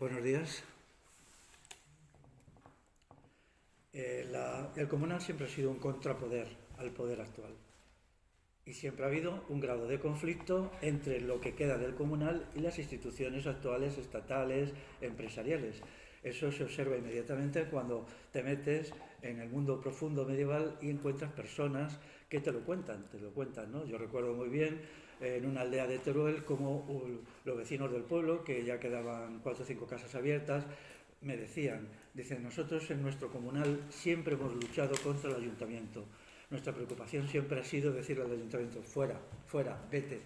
Buenos días. El comunal siempre ha sido un contrapoder al poder actual y siempre ha habido un grado de conflicto entre lo que queda del comunal y las instituciones actuales, estatales, empresariales. Eso se observa inmediatamente cuando te metes en el mundo profundo medieval y encuentras personas que te lo cuentan, ¿no? Yo recuerdo muy bien en una aldea de Teruel como los vecinos del pueblo, que ya quedaban 4 o 5 casas abiertas, me dicen, nosotros en nuestro comunal siempre hemos luchado contra el ayuntamiento. Nuestra preocupación siempre ha sido decirle al ayuntamiento, fuera, fuera, vete,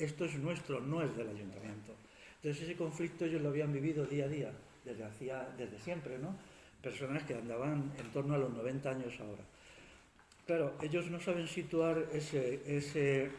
esto es nuestro, no es del ayuntamiento. Entonces ese conflicto ellos lo habían vivido día a día, desde siempre, ¿no? Personas que andaban en torno a los 90 años ahora. Claro, ellos no saben situar ese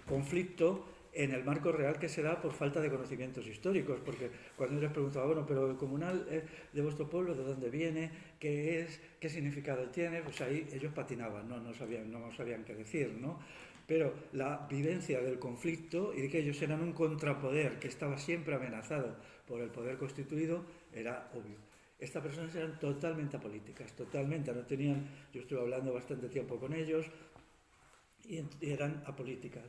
conflicto en el marco real que se da por falta de conocimientos históricos, porque cuando yo les preguntaba, bueno, pero el comunal de vuestro pueblo, ¿de dónde viene? ¿Qué es? ¿Qué significado tiene? Pues ahí ellos patinaban, no sabían qué decir, ¿no? Pero la vivencia del conflicto y de que ellos eran un contrapoder que estaba siempre amenazado por el poder constituido era obvio. Estas personas eran totalmente apolíticas, totalmente, no tenían, yo estuve hablando bastante tiempo con ellos y eran apolíticas.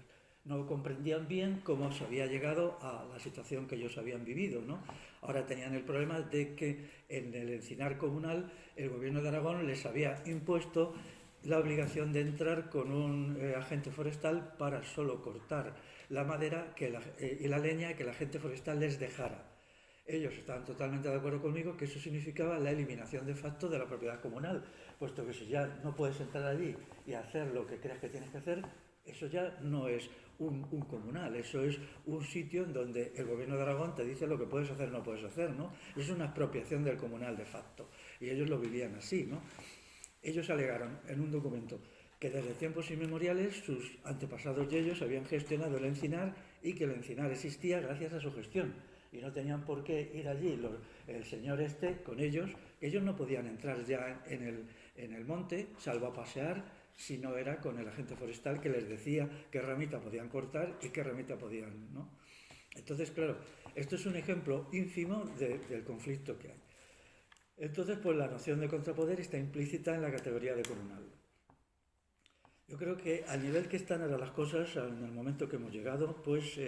No comprendían bien cómo se había llegado a la situación que ellos habían vivido, ¿no? Ahora tenían el problema de que en el encinar comunal el gobierno de Aragón les había impuesto la obligación de entrar con un agente forestal para solo cortar la madera y la leña que el agente forestal les dejara. Ellos estaban totalmente de acuerdo conmigo que eso significaba la eliminación de facto de la propiedad comunal, puesto que si ya no puedes entrar allí y hacer lo que crees que tienes que hacer, eso ya no es un comunal, eso es un sitio en donde el gobierno de Aragón te dice lo que puedes hacer o no puedes hacer, ¿no? Es una expropiación del comunal de facto, y ellos lo vivían así, ¿no? Ellos alegaron en un documento que desde tiempos inmemoriales sus antepasados y ellos habían gestionado el encinar y que el encinar existía gracias a su gestión y no tenían por qué ir allí el señor con ellos no podían entrar ya en el monte, salvo a pasear, si no era con el agente forestal que les decía qué ramita podían cortar y qué ramita podían, ¿no? Entonces, claro, esto es un ejemplo ínfimo del conflicto que hay. Entonces, pues la noción de contrapoder está implícita en la categoría de comunal. Yo creo que al nivel que están ahora las cosas, en el momento que hemos llegado, pues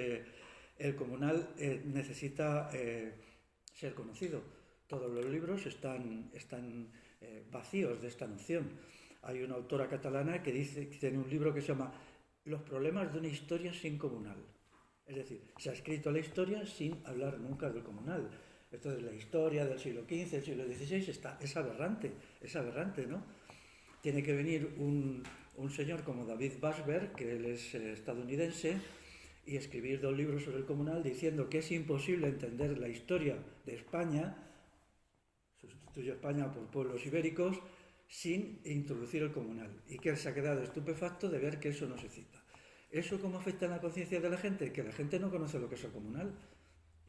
el comunal necesita ser conocido. Todos los libros están vacíos de esta noción. Hay una autora catalana que tiene un libro que se llama Los problemas de una historia sin comunal. Es decir, se ha escrito la historia sin hablar nunca del comunal. Entonces la historia del siglo XV, del siglo XVI es aberrante, ¿no? Tiene que venir un señor como David Basberg, que él es estadounidense, y escribir 2 libros sobre el comunal diciendo que es imposible entender la historia de España, sustituye a España por pueblos ibéricos, sin introducir el comunal, y que él se ha quedado estupefacto de ver que eso no se cita. ¿Eso cómo afecta en la conciencia de la gente? Que la gente no conoce lo que es el comunal,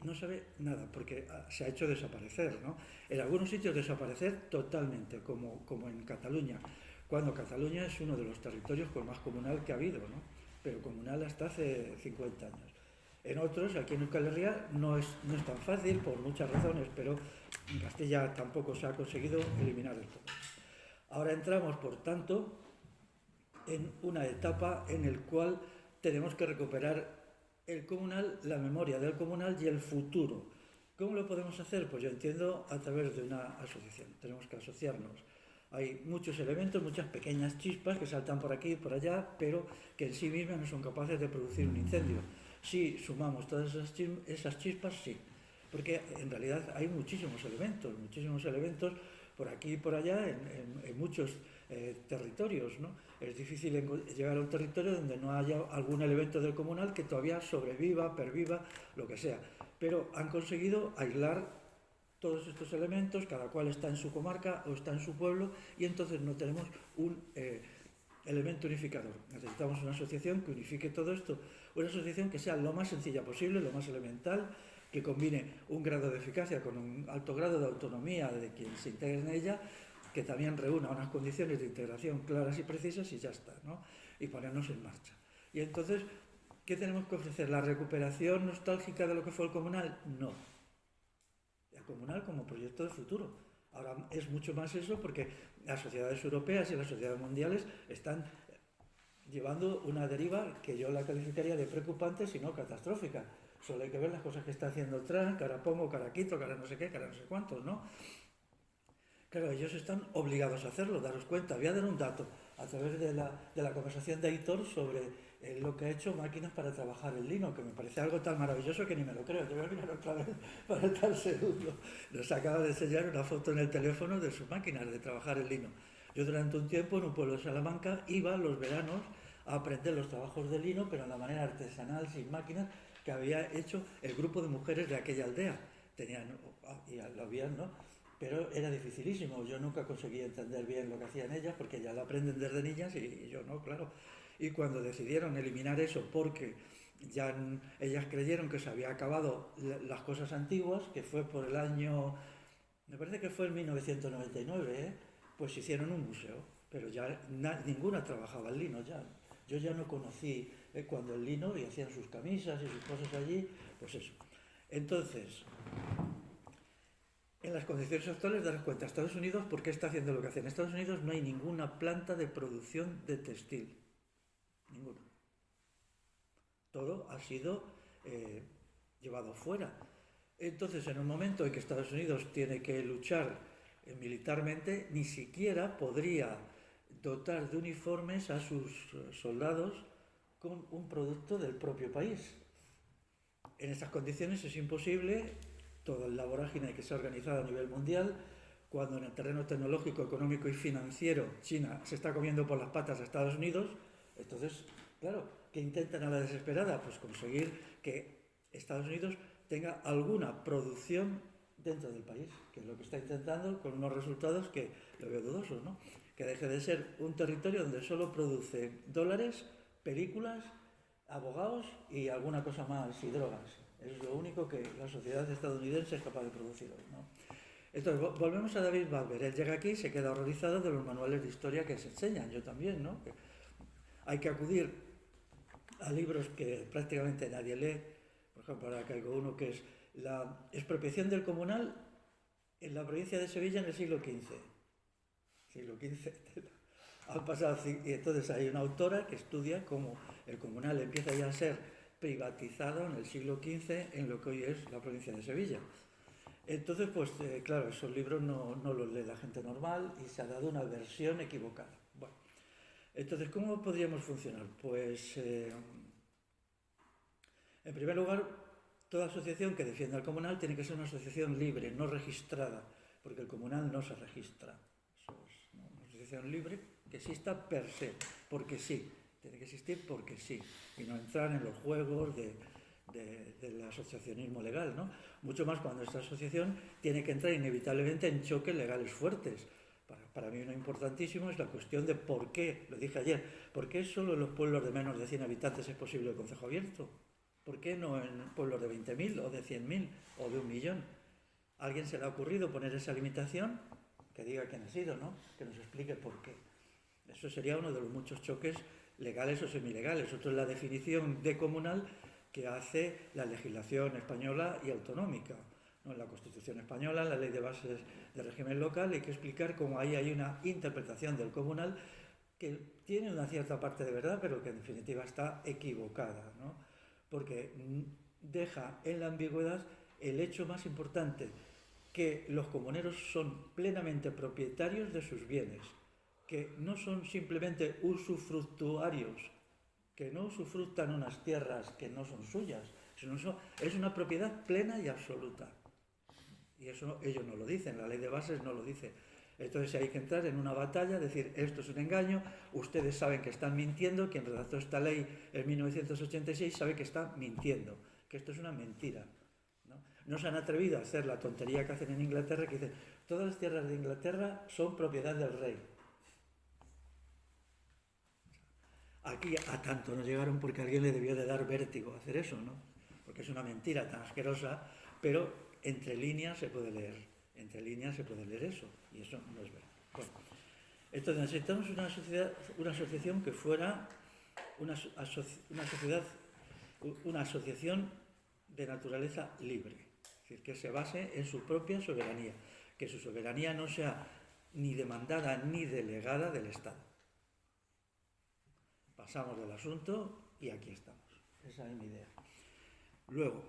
no sabe nada, porque se ha hecho desaparecer, ¿no? En algunos sitios desaparecer totalmente, como en Cataluña, cuando Cataluña es uno de los territorios con más comunal que ha habido, ¿no? Pero comunal hasta hace 50 años. En otros, aquí en Euskal Herria, no es tan fácil por muchas razones, pero en Castilla tampoco se ha conseguido eliminar del todo. Ahora entramos, por tanto, en una etapa en la cual tenemos que recuperar el comunal, la memoria del comunal y el futuro. ¿Cómo lo podemos hacer? Pues yo entiendo a través de una asociación. Tenemos que asociarnos. Hay muchos elementos, muchas pequeñas chispas que saltan por aquí y por allá, pero que en sí mismas no son capaces de producir un incendio. Si sumamos todas esas chispas, sí. Porque en realidad hay muchísimos elementos por aquí y por allá en muchos territorios, ¿no? Es difícil llegar a un territorio donde no haya algún elemento del comunal que todavía sobreviva, perviva, lo que sea. Pero han conseguido aislar todos estos elementos, cada cual está en su comarca o está en su pueblo, y entonces no tenemos un elemento unificador. Necesitamos una asociación que unifique todo esto, una asociación que sea lo más sencilla posible, lo más elemental, que combine un grado de eficacia con un alto grado de autonomía de quien se integre en ella, que también reúna unas condiciones de integración claras y precisas y ya está, ¿no? Y ponernos en marcha. Y entonces, ¿qué tenemos que ofrecer? ¿La recuperación nostálgica de lo que fue el comunal? No. el comunal como proyecto de futuro. Ahora es mucho más eso porque las sociedades europeas y las sociedades mundiales están llevando una deriva que yo la calificaría de preocupante, si no catastrófica. Solo hay que ver las cosas que está haciendo Trump, que ahora pongo, que ahora quito, que ahora no sé qué, que ahora no sé cuántos, ¿no? Claro, ellos están obligados a hacerlo, daros cuenta. Voy a dar un dato a través de la conversación de Aitor sobre lo que ha hecho máquinas para trabajar el lino, que me parece algo tan maravilloso que ni me lo creo. Te voy a mirar otra vez para estar seguro. Nos acaba de enseñar una foto en el teléfono de sus máquinas de trabajar el lino. Yo durante un tiempo en un pueblo de Salamanca iba los veranos a aprender los trabajos de lino, pero en la manera artesanal, sin máquinas, que había hecho el grupo de mujeres de aquella aldea. Tenían, y lo habían, ¿no? Pero era dificilísimo, yo nunca conseguí entender bien lo que hacían ellas, porque ya lo aprenden desde niñas y yo no, claro. Y cuando decidieron eliminar eso porque ya ellas creyeron que se había acabado las cosas antiguas, que fue por el año, me parece que fue en 1999, pues hicieron un museo, pero ya ninguna trabajaba el lino ya. Yo ya no conocí cuando el lino y hacían sus camisas y sus cosas allí, pues eso. Entonces, en las condiciones actuales, daros cuenta, Estados Unidos, ¿por qué está haciendo lo que hace? En Estados Unidos no hay ninguna planta de producción de textil. Ninguna. Todo ha sido llevado fuera. Entonces, en un momento en que Estados Unidos tiene que luchar militarmente, ni siquiera podría dotar de uniformes a sus soldados con un producto del propio país. En estas condiciones es imposible toda la vorágine que se ha organizado a nivel mundial, cuando en el terreno tecnológico, económico y financiero China se está comiendo por las patas a Estados Unidos. Entonces, claro, ¿qué intentan a la desesperada? Pues conseguir que Estados Unidos tenga alguna producción dentro del país, que es lo que está intentando, con unos resultados que lo veo dudosos, ¿no? Que deje de ser un territorio donde solo produce dólares, películas, abogados y alguna cosa más, y drogas. Es lo único que la sociedad estadounidense es capaz de producir hoy, ¿no? Entonces, volvemos a David Balber. Él llega aquí y se queda horrorizado de los manuales de historia que se enseñan. Yo también, ¿no? Hay que acudir a libros que prácticamente nadie lee. Por ejemplo, ahora caigo uno que es la expropiación del comunal en la provincia de Sevilla en el siglo XV. Siglo XV. Han pasado, y entonces hay una autora que estudia cómo el comunal empieza ya a ser privatizado en el siglo XV en lo que hoy es la provincia de Sevilla. Entonces, pues claro, esos libros no los lee la gente normal y se ha dado una versión equivocada. Bueno, entonces, ¿cómo podríamos funcionar? Pues, en primer lugar, toda asociación que defienda al comunal tiene que ser una asociación libre, no registrada, porque el comunal no se registra. Eso es, ¿no? Una asociación libre que exista per se, porque sí. Tiene que existir porque sí, y no entrar en los juegos del asociacionismo legal, ¿no? Mucho más cuando esta asociación tiene que entrar inevitablemente en choques legales fuertes. Para mí uno importantísimo es la cuestión de por qué, lo dije ayer, ¿por qué solo en los pueblos de menos de 100 habitantes es posible el concejo abierto? ¿Por qué no en pueblos de 20.000 o de 100.000 o de 1.000.000? ¿A alguien se le ha ocurrido poner esa limitación? Que diga quién ha sido, ¿no? Que nos explique por qué. Eso sería uno de los muchos choques legales o semilegales. Otro es la definición de comunal que hace la legislación española y autonómica, ¿no? En la Constitución española, en la Ley de Bases de Régimen Local, hay que explicar cómo ahí hay una interpretación del comunal que tiene una cierta parte de verdad, pero que en definitiva está equivocada, ¿no? Porque deja en la ambigüedad el hecho más importante, que los comuneros son plenamente propietarios de sus bienes, que no son simplemente usufructuarios, que no usufructan unas tierras que no son suyas, sino es una propiedad plena y absoluta. Y eso ellos no lo dicen, la ley de bases no lo dice. Entonces hay que entrar en una batalla, decir, esto es un engaño, ustedes saben que están mintiendo, quien redactó esta ley en 1986 sabe que está mintiendo, que esto es una mentira. No se han atrevido a hacer la tontería que hacen en Inglaterra, que dicen, todas las tierras de Inglaterra son propiedad del rey. Aquí a tanto no llegaron porque alguien le debió de dar vértigo hacer eso, ¿no? Porque es una mentira tan asquerosa, pero entre líneas se puede leer. Entre líneas se puede leer eso, y eso no es verdad. Bueno, entonces necesitamos una asociación que fuera una asociación de naturaleza libre. Es decir, que se base en su propia soberanía, que su soberanía no sea ni demandada ni delegada del Estado. Pasamos del asunto y aquí estamos. Esa es mi idea. Luego,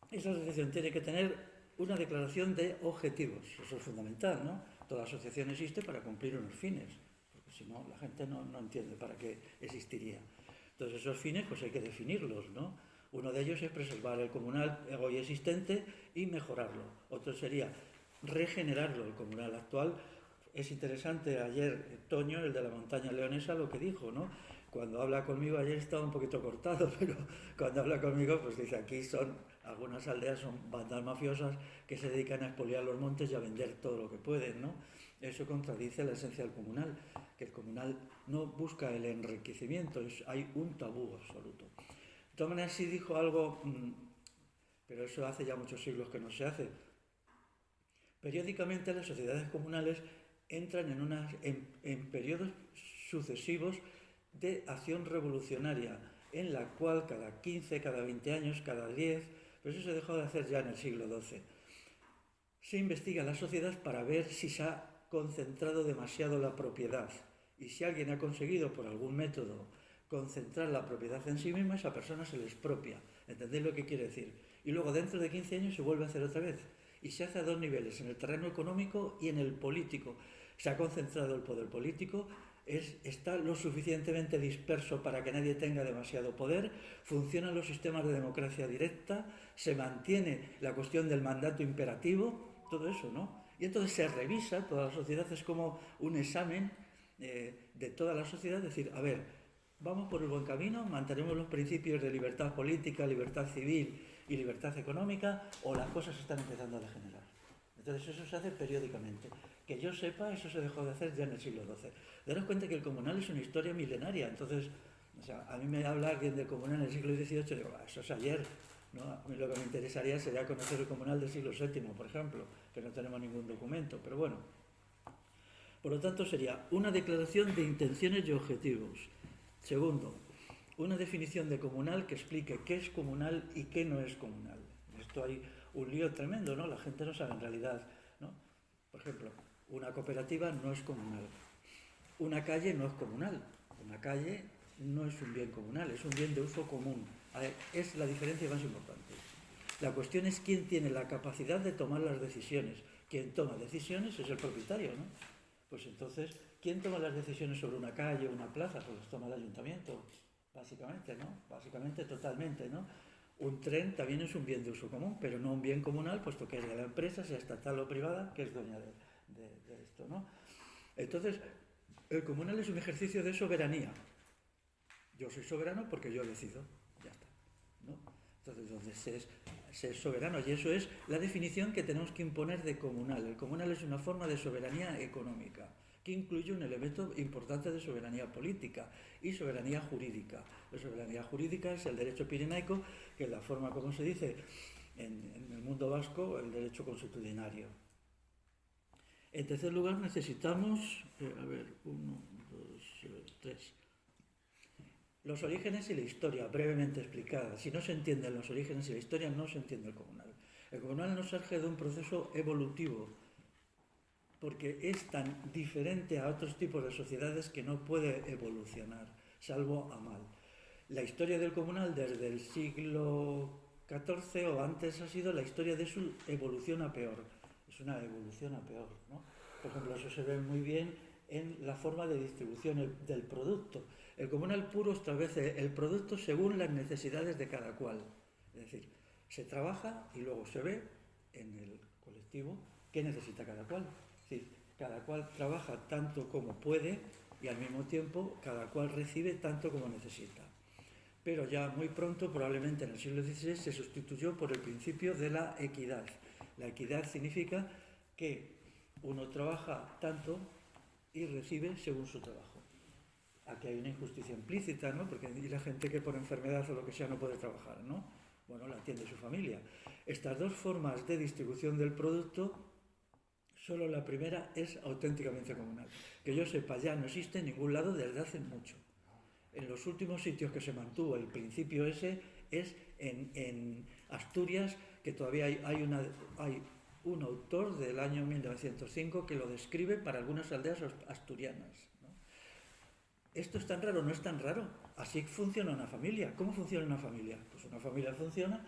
esa asociación tiene que tener una declaración de objetivos. Eso es fundamental, ¿no? Toda asociación existe para cumplir unos fines, porque si no, la gente no entiende para qué existiría. Entonces, esos fines pues hay que definirlos, ¿no? Uno de ellos es preservar el comunal hoy existente y mejorarlo. Otro sería regenerarlo, el comunal actual. Es interesante, ayer Toño, el de la montaña leonesa, lo que dijo, ¿no? Cuando habla conmigo, ayer estaba un poquito cortado, pero cuando habla conmigo, pues dice, aquí son, algunas aldeas son bandas mafiosas que se dedican a expoliar los montes y a vender todo lo que pueden, ¿no? Eso contradice la esencia del comunal, que el comunal no busca el enriquecimiento, hay un tabú absoluto. De todas maneras, sí dijo algo, pero eso hace ya muchos siglos que no se hace. Periódicamente las sociedades comunales entran en periodos sucesivos de acción revolucionaria, en la cual cada 15, cada 20 años, cada 10, pero eso se dejó de hacer ya en el siglo XII. Se investiga las sociedades para ver si se ha concentrado demasiado la propiedad y si alguien ha conseguido por algún método concentrar la propiedad en sí misma, esa persona se le expropia. ¿Entendéis lo que quiere decir? Y luego dentro de 15 años se vuelve a hacer otra vez. Y se hace a dos niveles, en el terreno económico y en el político. Se ha concentrado el poder político, está lo suficientemente disperso para que nadie tenga demasiado poder, funcionan los sistemas de democracia directa, se mantiene la cuestión del mandato imperativo, todo eso, ¿no? Y entonces se revisa, toda la sociedad es como un examen de toda la sociedad, decir, a ver, vamos por el buen camino, mantenemos los principios de libertad política, libertad civil y libertad económica, o las cosas están empezando a degenerar. Entonces eso se hace periódicamente. Que yo sepa, eso se dejó de hacer ya en el siglo XII. Daros cuenta que el comunal es una historia milenaria, entonces, o sea, a mí me habla alguien del comunal en el siglo XVIII y digo, eso es ayer, ¿no? A mí lo que me interesaría sería conocer el comunal del siglo VII, por ejemplo, que no tenemos ningún documento, pero bueno. Por lo tanto, sería una declaración de intenciones y objetivos. Segundo, una definición de comunal que explique qué es comunal y qué no es comunal. Esto hay un lío tremendo, ¿no? La gente no sabe en realidad, ¿no? Por ejemplo, una cooperativa no es comunal. Una calle no es comunal. Una calle no es un bien comunal, es un bien de uso común. Es la diferencia más importante. La cuestión es quién tiene la capacidad de tomar las decisiones. Quien toma decisiones es el propietario, ¿no? Pues entonces, ¿quién toma las decisiones sobre una calle o una plaza? Pues las toma el ayuntamiento, básicamente, ¿no? Básicamente, totalmente, ¿no? Un tren también es un bien de uso común, pero no un bien comunal, puesto que es de la empresa, sea estatal o privada, que es dueña de esto, ¿no? Entonces, el comunal es un ejercicio de soberanía. Yo soy soberano porque yo decido, ya está, ¿no? Entonces, donde se es soberano, y eso es la definición que tenemos que imponer de comunal. El comunal es una forma de soberanía económica, que incluye un elemento importante de soberanía política y soberanía jurídica. La soberanía jurídica es el derecho pirenaico, que es la forma como se dice en el mundo vasco, el derecho consuetudinario. En tercer lugar, necesitamos, 1, 2, 3. Los orígenes y la historia, brevemente explicada. Si no se entienden los orígenes y la historia, no se entiende el comunal. El comunal no surge de un proceso evolutivo, porque es tan diferente a otros tipos de sociedades que no puede evolucionar, salvo a mal. La historia del comunal desde el siglo XIV o antes ha sido la historia de su evolución a peor. Es una evolución a peor, ¿no? Por ejemplo, eso se ve muy bien en la forma de distribución del producto. El comunal puro establece el producto según las necesidades de cada cual. Es decir, se trabaja y luego se ve en el colectivo qué necesita cada cual. Es decir, cada cual trabaja tanto como puede y al mismo tiempo cada cual recibe tanto como necesita. Pero ya muy pronto, probablemente en el siglo XVI, se sustituyó por el principio de la equidad. La equidad significa que uno trabaja tanto y recibe según su trabajo. Aquí hay una injusticia implícita, ¿no? Porque hay la gente que por enfermedad o lo que sea no puede trabajar, ¿no? Bueno, la atiende su familia. Estas dos formas de distribución del producto, solo la primera es auténticamente comunal. Que yo sepa, ya no existe en ningún lado desde hace mucho. En los últimos sitios que se mantuvo el principio ese es en Asturias, que todavía hay un autor del año 1905 que lo describe para algunas aldeas asturianas, ¿no? Esto es tan raro, no es tan raro. Así funciona una familia. ¿Cómo funciona una familia? Pues una familia funciona,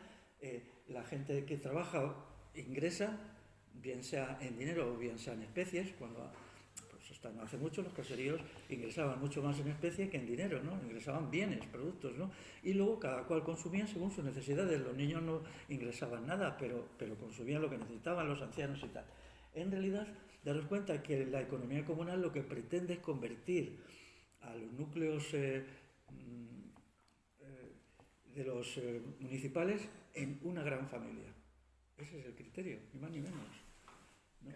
la gente que trabaja ingresa, bien sea en dinero o bien sea en especies. Cuando pues hasta no hace mucho los caseríos ingresaban mucho más en especie que en dinero, ¿no? Ingresaban bienes, productos, ¿no? Y luego cada cual consumía según sus necesidades. Los niños no ingresaban nada, pero consumían lo que necesitaban, los ancianos y tal. En realidad, daros cuenta que la economía comunal lo que pretende es convertir a los núcleos de los municipales en una gran familia. Ese es el criterio, ni más ni menos, ¿no?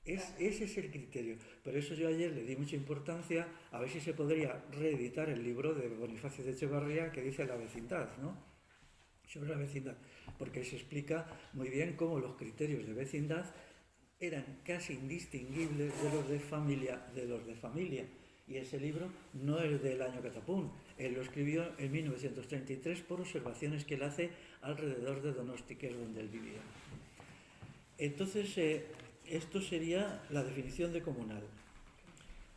Ese es el criterio. Por eso yo ayer le di mucha importancia a ver si se podría reeditar el libro de Bonifacio de Echevarría que dice La vecindad, ¿no? Sobre la vecindad, porque se explica muy bien cómo los criterios de vecindad eran casi indistinguibles de los de familia. Y ese libro no es del año Catapún, él lo escribió en 1933 por observaciones que él hace alrededor de Donosti, que es donde él vivía. Entonces, esto sería la definición de comunal.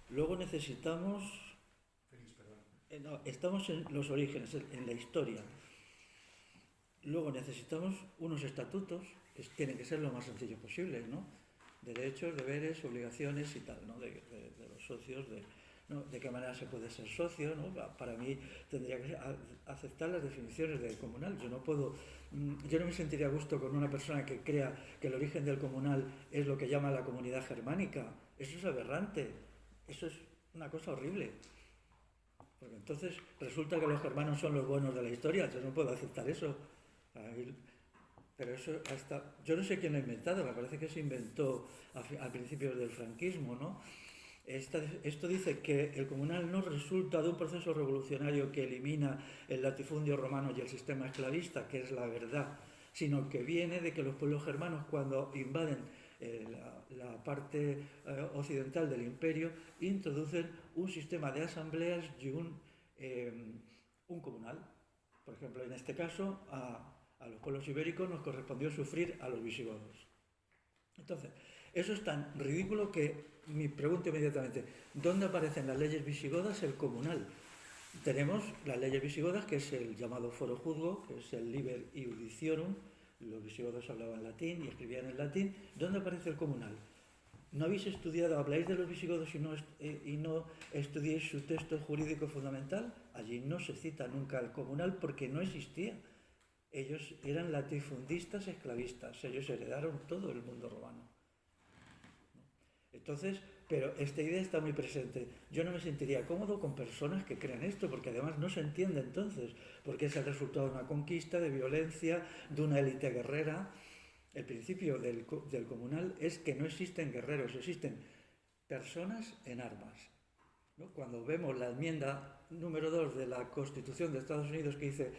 Luego necesitamos... no, estamos en los orígenes, en la historia. Luego necesitamos unos estatutos, que tienen que ser lo más sencillos posibles, ¿no? Derechos, deberes, obligaciones y tal, ¿no? De los socios, ¿no? De qué manera se puede ser socio, ¿no? Para mí tendría que aceptar las definiciones del comunal. Yo no me sentiría a gusto con una persona que crea que el origen del comunal es lo que llama la comunidad germánica. Eso es aberrante, eso es una cosa horrible. Porque entonces resulta que los germanos son los buenos de la historia. Yo no puedo aceptar eso. Pero eso yo no sé quién lo ha inventado, me parece que se inventó a principios del franquismo, ¿no? Esto dice que el comunal no resulta de un proceso revolucionario que elimina el latifundio romano y el sistema esclavista, que es la verdad, sino que viene de que los pueblos germanos, cuando invaden la parte occidental del imperio, introducen un sistema de asambleas y un comunal. Por ejemplo, en este caso, a los pueblos ibéricos nos correspondió sufrir a los visigodos. Entonces, eso es tan ridículo que me pregunto inmediatamente, ¿dónde aparecen las leyes visigodas? El comunal. Tenemos las leyes visigodas, que es el llamado foro juzgo, que es el liber iudicionum. Los visigodos hablaban latín y escribían en latín. ¿Dónde aparece el comunal? ¿No habéis estudiado, habláis de los visigodos y no estudiáis su texto jurídico fundamental? Allí no se cita nunca el comunal porque no existía. Ellos eran latifundistas esclavistas, ellos heredaron todo el mundo romano. Entonces, pero esta idea está muy presente. Yo no me sentiría cómodo con personas que crean esto, porque además no se entiende entonces, porque es el resultado de una conquista, de violencia, de una élite guerrera. El principio del comunal es que no existen guerreros, existen personas en armas, ¿no? Cuando vemos la enmienda número 2 de la Constitución de Estados Unidos que dice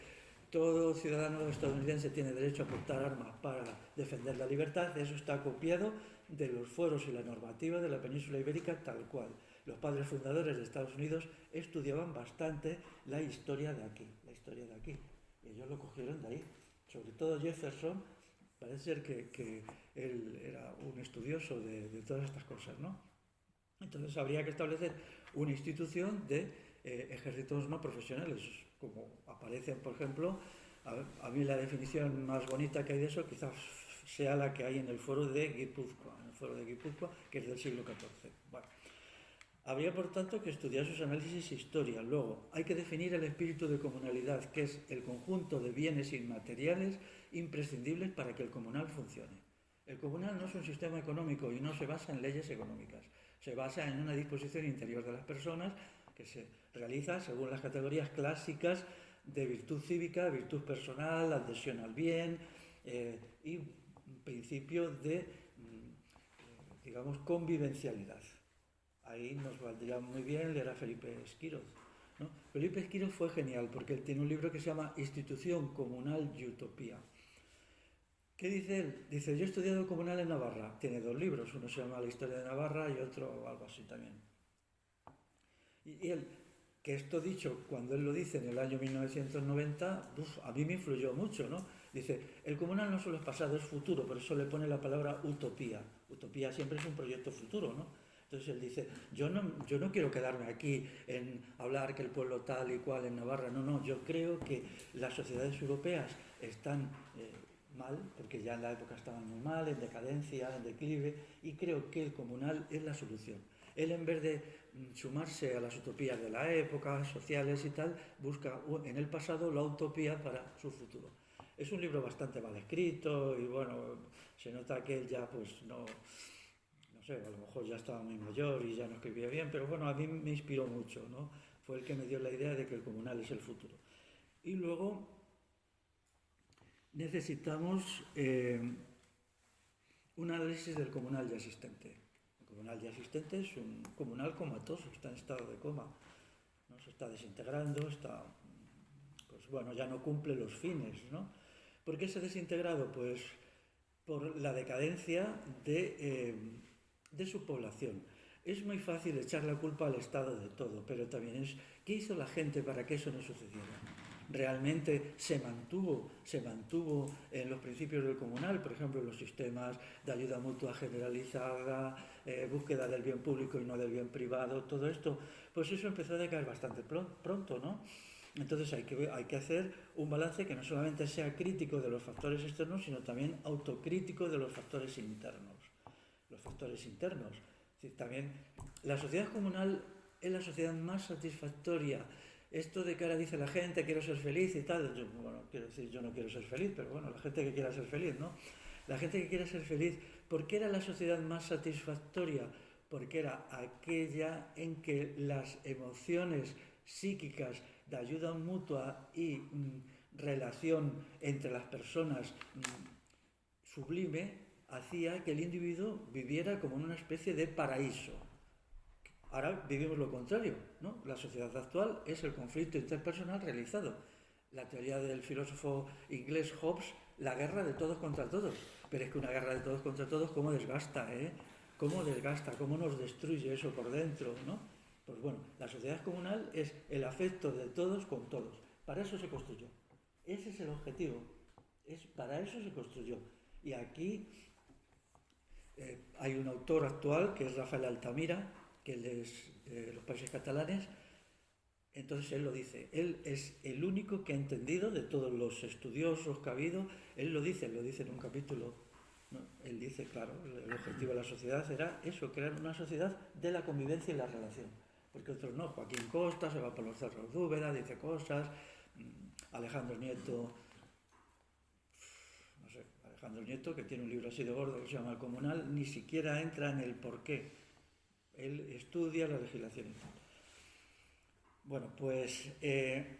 todo ciudadano estadounidense tiene derecho a portar armas para defender la libertad, eso está copiado de los fueros y la normativa de la península ibérica tal cual. Los padres fundadores de Estados Unidos estudiaban bastante la historia de aquí, y ellos lo cogieron de ahí. Sobre todo Jefferson, parece ser que él era un estudioso de todas estas cosas, ¿no? Entonces habría que establecer una institución de ejércitos no profesionales, como aparecen, por ejemplo, a mí la definición más bonita que hay de eso quizás sea la que hay en el foro de Guipúzcoa, que es del siglo XIV. Bueno, habría, por tanto, que estudiar sus análisis e historia. Luego, hay que definir el espíritu de comunalidad, que es el conjunto de bienes inmateriales imprescindibles para que el comunal funcione. El comunal no es un sistema económico y no se basa en leyes económicas. Se basa en una disposición interior de las personas que se realiza según las categorías clásicas de virtud cívica, virtud personal, adhesión al bien y un principio de, digamos, convivencialidad. Ahí nos valdría muy bien leer a Felipe Esquiroz, ¿no? Felipe Esquiroz fue genial porque él tiene un libro que se llama Institución Comunal y Utopía. ¿Qué dice él? Dice, yo he estudiado comunal en Navarra. Tiene 2 libros, uno se llama La historia de Navarra y otro algo así también. Y él, que esto dicho, cuando él lo dice en el año 1990, a mí me influyó mucho, ¿no? Dice, el comunal no solo es pasado, es futuro, por eso le pone la palabra utopía. Utopía siempre es un proyecto futuro, ¿no? Entonces él dice, yo no quiero quedarme aquí en hablar que el pueblo tal y cual en Navarra, no, yo creo que las sociedades europeas están mal, porque ya en la época estaban muy mal, en decadencia, en declive, y creo que el comunal es la solución. Él, en vez de sumarse a las utopías de la época, sociales y tal, busca en el pasado la utopía para su futuro. Es un libro bastante mal escrito y bueno, se nota que él ya pues no sé, a lo mejor ya estaba muy mayor y ya no escribía bien, pero bueno, a mí me inspiró mucho, ¿no? Fue el que me dio la idea de que el comunal es el futuro. Y luego necesitamos un análisis del comunal ya existente. El comunal ya existente es un comunal comatoso, está en estado de coma, ¿no? Se está desintegrando, está, pues bueno, ya no cumple los fines, ¿no? ¿Por qué se ha desintegrado? Pues por la decadencia de su población. Es muy fácil echar la culpa al Estado de todo, pero también es ¿qué hizo la gente para que eso no sucediera? Realmente se mantuvo en los principios del comunal, por ejemplo, los sistemas de ayuda mutua generalizada, búsqueda del bien público y no del bien privado, todo esto, pues eso empezó a decaer bastante pronto, ¿no? Entonces hay que hacer un balance que no solamente sea crítico de los factores externos, sino también autocrítico de los factores internos. Los factores internos. Es decir, también la sociedad comunal es la sociedad más satisfactoria. Esto de que ahora dice la gente, quiero ser feliz y tal, bueno, quiero decir, yo no quiero ser feliz, pero bueno, la gente que quiera ser feliz, ¿no? La gente que quiera ser feliz, ¿por qué era la sociedad más satisfactoria? Porque era aquella en que las emociones psíquicas de ayuda mutua y relación entre las personas sublime hacía que el individuo viviera como en una especie de paraíso. Ahora vivimos lo contrario, ¿no? La sociedad actual es el conflicto interpersonal realizado. La teoría del filósofo inglés Hobbes, la guerra de todos contra todos. Pero es que una guerra de todos contra todos, ¿cómo desgasta, eh? ¿Cómo desgasta? ¿Cómo nos destruye eso por dentro, ¿no? Pues bueno, la sociedad comunal es el afecto de todos con todos. Para eso se construyó. Ese es el objetivo. Para eso se construyó. Y aquí hay un autor actual que es Rafael Altamira, que él es de los Países Catalanes. Entonces él lo dice, él es el único que ha entendido de todos los estudiosos que ha habido, él lo dice en un capítulo, ¿no? Él dice, claro, el objetivo de la sociedad era eso, crear una sociedad de la convivencia y la relación. Porque otros no, Joaquín Costa se va por los cerros de Úbeda, dice cosas, Alejandro Nieto, Alejandro Nieto, que tiene un libro así de gordo que se llama El Comunal, ni siquiera entra en el porqué. Él estudia la legislación y tal. Bueno, pues,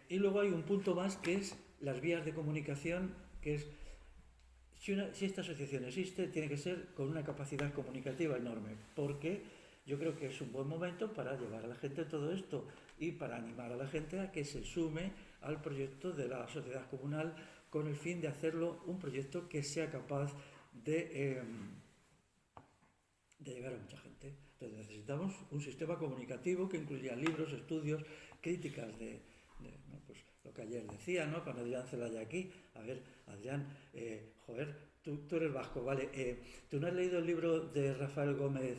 y luego hay un punto más que es las vías de comunicación, que es, si esta asociación existe, tiene que ser con una capacidad comunicativa enorme, porque yo creo que es un buen momento para llevar a la gente todo esto y para animar a la gente a que se sume al proyecto de la sociedad comunal con el fin de hacerlo un proyecto que sea capaz de llegar a mucha gente. Entonces necesitamos un sistema comunicativo que incluya libros, estudios, críticas ¿no? Pues lo que ayer decía, ¿no? Con Adrián Celaya aquí. A ver, Adrián, joder, tú eres vasco, ¿vale? ¿Tú no has leído el libro de Rafael Gómez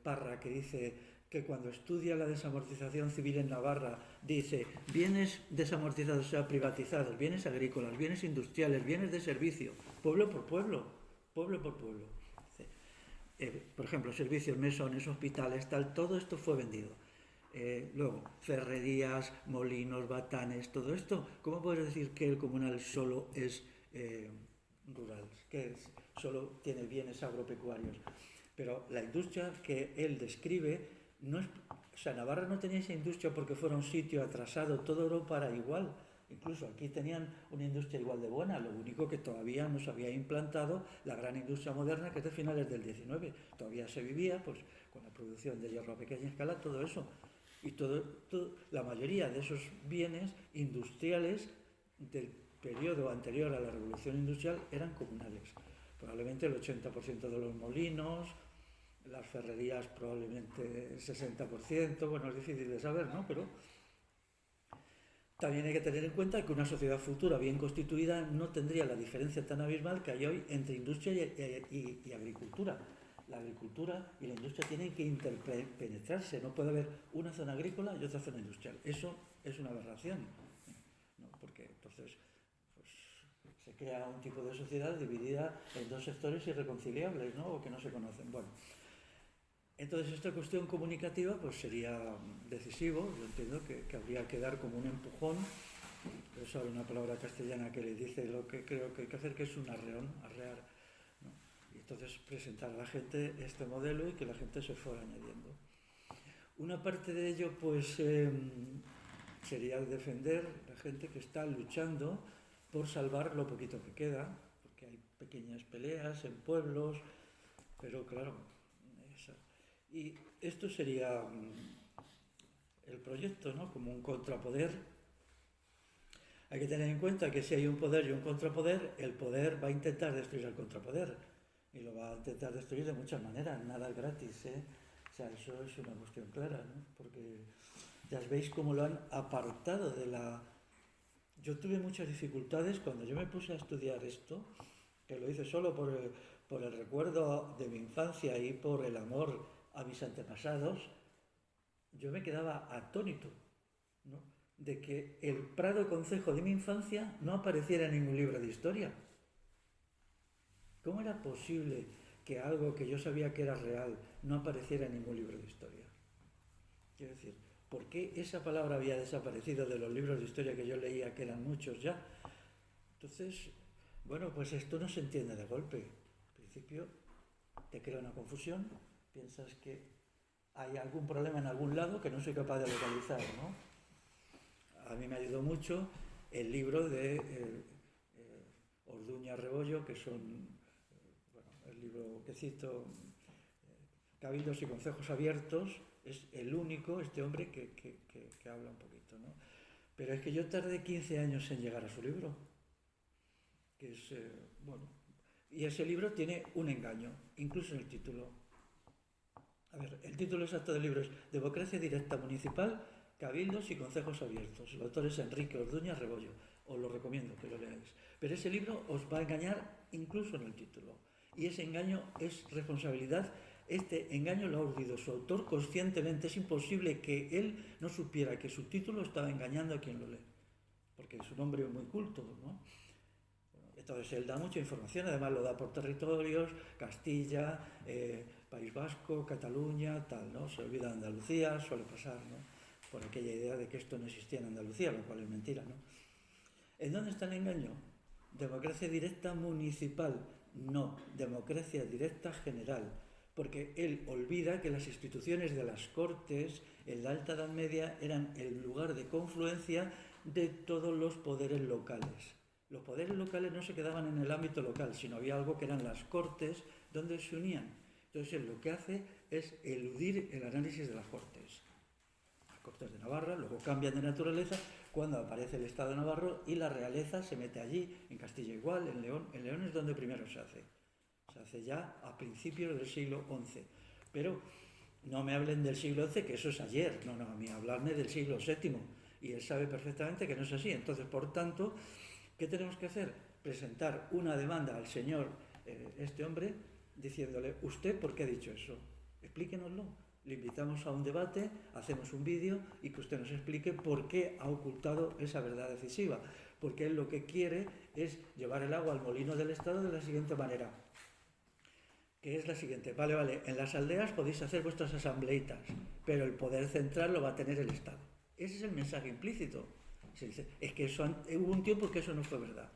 Parra que dice que cuando estudia la desamortización civil en Navarra, dice bienes desamortizados, o sea, privatizados, bienes agrícolas, bienes industriales, bienes de servicio, pueblo por pueblo, pueblo por pueblo. Por ejemplo, servicios, mesones, hospitales, tal, todo esto fue vendido. Luego, ferrerías, molinos, batanes, todo esto, ¿cómo puedes decir que el comunal solo es rural, que solo tiene bienes agropecuarios? Pero la industria que él describe, no es, o sea, Navarra no tenía esa industria porque fuera un sitio atrasado, toda Europa era igual. Incluso aquí tenían una industria igual de buena, lo único que todavía no se había implantado la gran industria moderna que es de finales del 19. Todavía se vivía pues, con la producción de hierro a pequeña escala, todo eso. Y la mayoría de esos bienes industriales del periodo anterior a la revolución industrial eran comunales. Probablemente el 80% de los molinos, las ferrerías probablemente el 60%, bueno, es difícil de saber, ¿no? Pero También hay que tener en cuenta que una sociedad futura bien constituida no tendría la diferencia tan abismal que hay hoy entre industria y agricultura. La agricultura y la industria tienen que interpenetrarse, no puede haber una zona agrícola y otra zona industrial. Eso es una aberración, ¿no? Porque entonces pues, se crea un tipo de sociedad dividida en dos sectores irreconciliables, ¿no? O que no se conocen. Bueno, entonces esta cuestión comunicativa pues sería decisivo. Yo entiendo que habría que dar como un empujón. Eso hay una palabra castellana que le dice lo que creo que hay que hacer, que es un arreón, arrear, ¿no? Y entonces presentar a la gente este modelo y que la gente se fuera añadiendo. Una parte de ello pues sería defender la gente que está luchando por salvar lo poquito que queda, porque hay pequeñas peleas en pueblos, pero claro, y esto sería el proyecto, ¿no? Como un contrapoder. Hay que tener en cuenta que si hay un poder y un contrapoder, el poder va a intentar destruir al contrapoder y lo va a intentar destruir de muchas maneras, nada es gratis, ¿eh? O sea, eso es una cuestión clara, ¿no? Porque ya veis cómo lo han apartado de la... Yo tuve muchas dificultades cuando yo me puse a estudiar esto, que lo hice solo por el recuerdo de mi infancia y por el amor a mis antepasados. Yo me quedaba atónito, ¿no? De que el Prado Concejo de mi infancia no apareciera en ningún libro de historia. ¿Cómo era posible que algo que yo sabía que era real no apareciera en ningún libro de historia? Quiero decir, ¿por qué esa palabra había desaparecido de los libros de historia que yo leía, que eran muchos ya? Entonces, bueno, pues esto no se entiende de golpe. Al principio te crea una confusión, piensas que hay algún problema en algún lado que no soy capaz de localizar, ¿no? A mí me ayudó mucho el libro de Orduña Rebollo, que son, bueno, el libro que cito, Cabildos y Concejos Abiertos, es el único, este hombre, que habla un poquito, ¿no? Pero es que yo tardé 15 años en llegar a su libro, que es, bueno, y ese libro tiene un engaño, incluso en el título. A ver, el título exacto del libro es Democracia Directa Municipal, Cabildos y Concejos Abiertos. El autor es Enrique Orduña Rebollo. Os lo recomiendo que lo leáis. Pero ese libro os va a engañar incluso en el título. Y ese engaño es responsabilidad. Este engaño lo ha urdido su autor conscientemente. Es imposible que él no supiera que su título estaba engañando a quien lo lee. Porque es un hombre muy culto, ¿no? Entonces él da mucha información, además lo da por territorios, Castilla, País Vasco, Cataluña, tal, ¿no? Se olvida de Andalucía, suele pasar, ¿no? Por aquella idea de que esto no existía en Andalucía, lo cual es mentira, ¿no? ¿En dónde está el engaño? Democracia directa municipal, no, democracia directa general, porque él olvida que las instituciones de las Cortes en la Alta Edad Media eran el lugar de confluencia de todos los poderes locales. Los poderes locales no se quedaban en el ámbito local, sino había algo que eran las Cortes donde se unían. Entonces él lo que hace es eludir el análisis de las Cortes. Las Cortes de Navarra luego cambian de naturaleza cuando aparece el Estado de Navarro y la realeza se mete allí, en Castilla igual, en León. En León es donde primero se hace. Se hace ya a principios del siglo XI. Pero no me hablen del siglo XI, que eso es ayer. No, a mí hablarme del siglo VII. Y él sabe perfectamente que no es así. Entonces, por tanto, ¿qué tenemos que hacer? Presentar una demanda al señor, este hombre, diciéndole, ¿usted por qué ha dicho eso? Explíquenoslo. Le invitamos a un debate, hacemos un vídeo y que usted nos explique por qué ha ocultado esa verdad decisiva. Porque él lo que quiere es llevar el agua al molino del Estado de la siguiente manera, que es la siguiente. Vale, en las aldeas podéis hacer vuestras asambleitas, pero el poder central lo va a tener el Estado. Ese es el mensaje implícito. Se dice, es que hubo un tiempo que eso no fue verdad.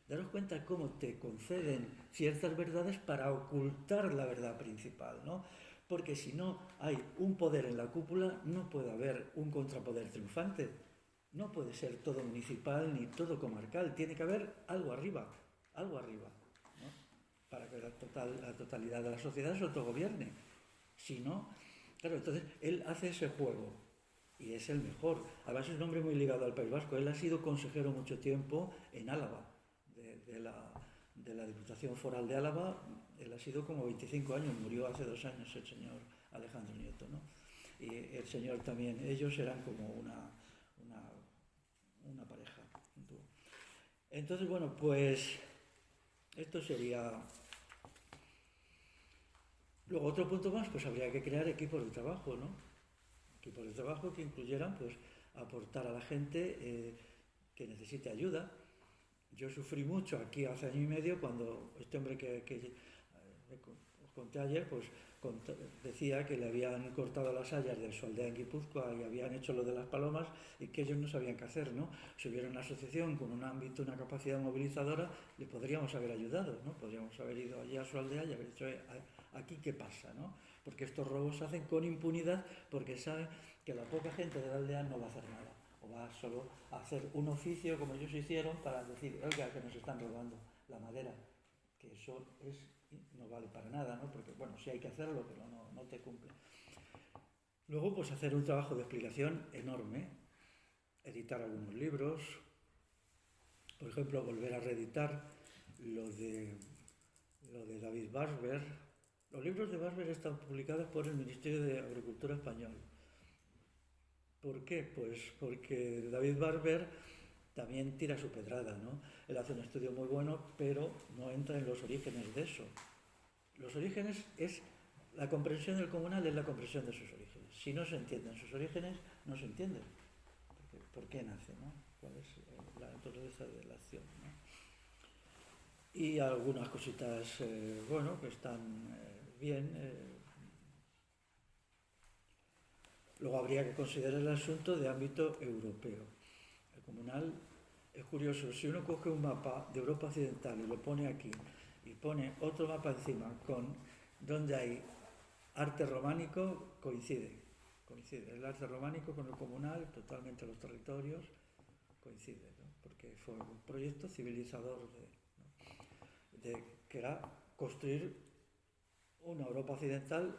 Daros cuenta cómo te conceden ciertas verdades para ocultar la verdad principal, ¿no? Porque si no hay un poder en la cúpula, no puede haber un contrapoder triunfante. No puede ser todo municipal ni todo comarcal. Tiene que haber algo arriba, ¿no? Para que la totalidad de la sociedad se autogobierne. Si no, claro, entonces él hace ese juego. Y es el mejor. Además es un hombre muy ligado al País Vasco. Él ha sido consejero mucho tiempo en Álava, de la Diputación Foral de Álava. Él ha sido como 25 años, murió hace 2 años el señor Alejandro Nieto, ¿no? Y el señor también, ellos eran como una una pareja, un dúo. Entonces, bueno, pues esto sería... Luego, otro punto más, pues habría que crear equipos de trabajo, ¿no? Equipos de trabajo que incluyeran, pues, aportar a la gente que necesite ayuda. Yo sufrí mucho aquí hace año y medio cuando este hombre que os conté ayer, pues decía que le habían cortado las hayas de su aldea en Guipúzcoa y habían hecho lo de las palomas y que ellos no sabían qué hacer, ¿no? Si hubiera una asociación con un ámbito, una capacidad movilizadora, le podríamos haber ayudado, ¿no? Podríamos haber ido allí a su aldea y haber dicho, aquí qué pasa, ¿no? Porque estos robos se hacen con impunidad porque saben que la poca gente de la aldea no va a hacer nada o va solo a hacer un oficio como ellos hicieron para decir, oiga, que nos están robando la madera, que eso no vale para nada, ¿no? Porque, bueno, sí hay que hacerlo, pero no te cumple. Luego, pues hacer un trabajo de explicación enorme, editar algunos libros, por ejemplo, volver a reeditar lo de David Basber. Los libros de Basber están publicados por el Ministerio de Agricultura español. ¿Por qué? Pues porque David Barber también tira su pedrada, ¿no? Él hace un estudio muy bueno, pero no entra en los orígenes de eso. Los orígenes es... La comprensión del comunal es la comprensión de sus orígenes. Si no se entienden sus orígenes, no se entienden. ¿Por qué nace, no? ¿Cuál es la naturaleza de la acción, no? Y algunas cositas, bueno, que están bien... Luego habría que considerar el asunto de ámbito europeo. El comunal es curioso, si uno coge un mapa de Europa Occidental y lo pone aquí y pone otro mapa encima con donde hay arte románico, coincide. El arte románico con el comunal, totalmente los territorios, coincide, ¿no? Porque fue un proyecto civilizador que era construir una Europa Occidental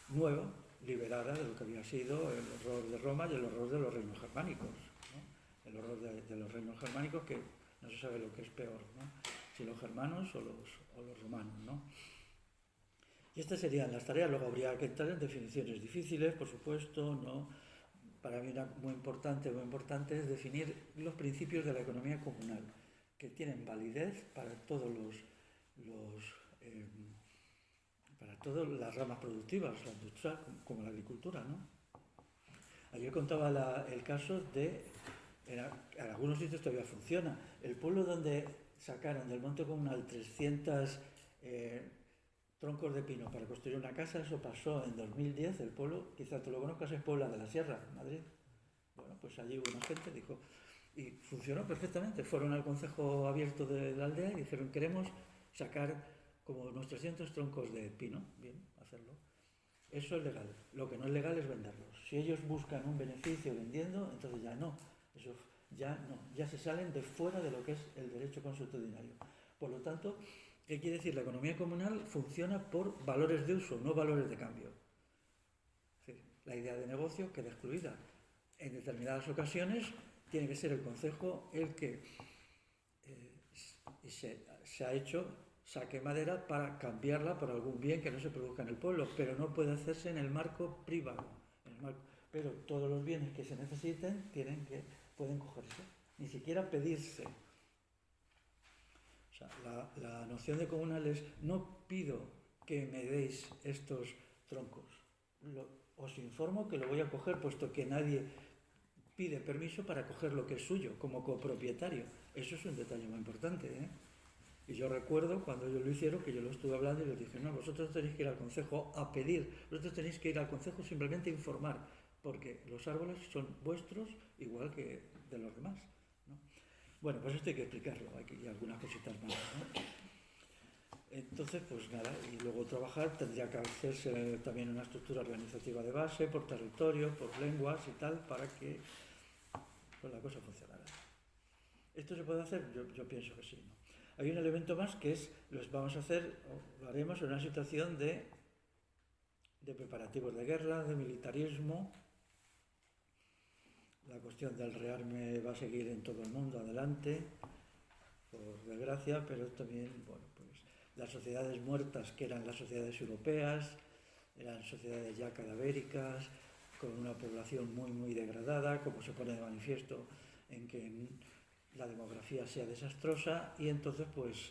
nueva, liberada de lo que había sido el horror de Roma y el horror de los reinos germánicos, ¿no? El horror de los reinos germánicos, que no se sabe lo que es peor, ¿no? Si los germanos o los romanos, ¿no? Y estas serían las tareas. Luego habría que entrar en definiciones difíciles, por supuesto, ¿no? Para mí una muy importante es definir los principios de la economía comunal, que tienen validez para todos para todas las ramas productivas, la industria como la agricultura, ¿no? Ayer contaba el caso en algunos sitios todavía funciona, el pueblo donde sacaron del monte comunal 300 troncos de pino para construir una casa, eso pasó en 2010, el pueblo, quizá tú lo conozcas, es Puebla de la Sierra, Madrid. Bueno, pues allí hubo una gente, dijo, y funcionó perfectamente, fueron al concejo abierto de la aldea y dijeron, queremos sacar como unos 300 troncos de pino, bien, hacerlo. Eso es legal. Lo que no es legal es venderlos. Si ellos buscan un beneficio vendiendo, entonces ya no. Eso ya se salen de fuera de lo que es el derecho consuetudinario. Por lo tanto, ¿qué quiere decir? La economía comunal funciona por valores de uso, no valores de cambio. Es decir, la idea de negocio queda excluida. En determinadas ocasiones tiene que ser el concejo el que se ha hecho saque madera para cambiarla por algún bien que no se produzca en el pueblo, pero no puede hacerse en el marco privado. Pero todos los bienes que se necesiten pueden cogerse, ni siquiera pedirse. O sea, la noción de comunal es, no pido que me deis estos troncos, os informo que lo voy a coger, puesto que nadie pide permiso para coger lo que es suyo, como copropietario. Eso es un detalle muy importante, ¿eh? Y yo recuerdo cuando ellos lo hicieron, que yo lo estuve hablando y les dije, no, vosotros tenéis que ir al concejo a pedir, vosotros tenéis que ir al concejo simplemente a informar, porque los árboles son vuestros igual que de los demás, ¿no? Bueno, pues esto hay que explicarlo, hay algunas cositas más, ¿no? Entonces, pues nada, y luego trabajar tendría que hacerse también una estructura organizativa de base, por territorio, por lenguas y tal, para que pues, la cosa funcionara. ¿Esto se puede hacer? Yo pienso que sí, ¿no? Hay un elemento más que es, vamos a hacer, o lo haremos en una situación de preparativos de guerra, de militarismo. La cuestión del rearme va a seguir en todo el mundo adelante, por desgracia, pero también, bueno, pues las sociedades muertas, que eran las sociedades europeas, eran sociedades ya cadavéricas, con una población muy, muy degradada, como se pone de manifiesto en que la demografía sea desastrosa, y entonces pues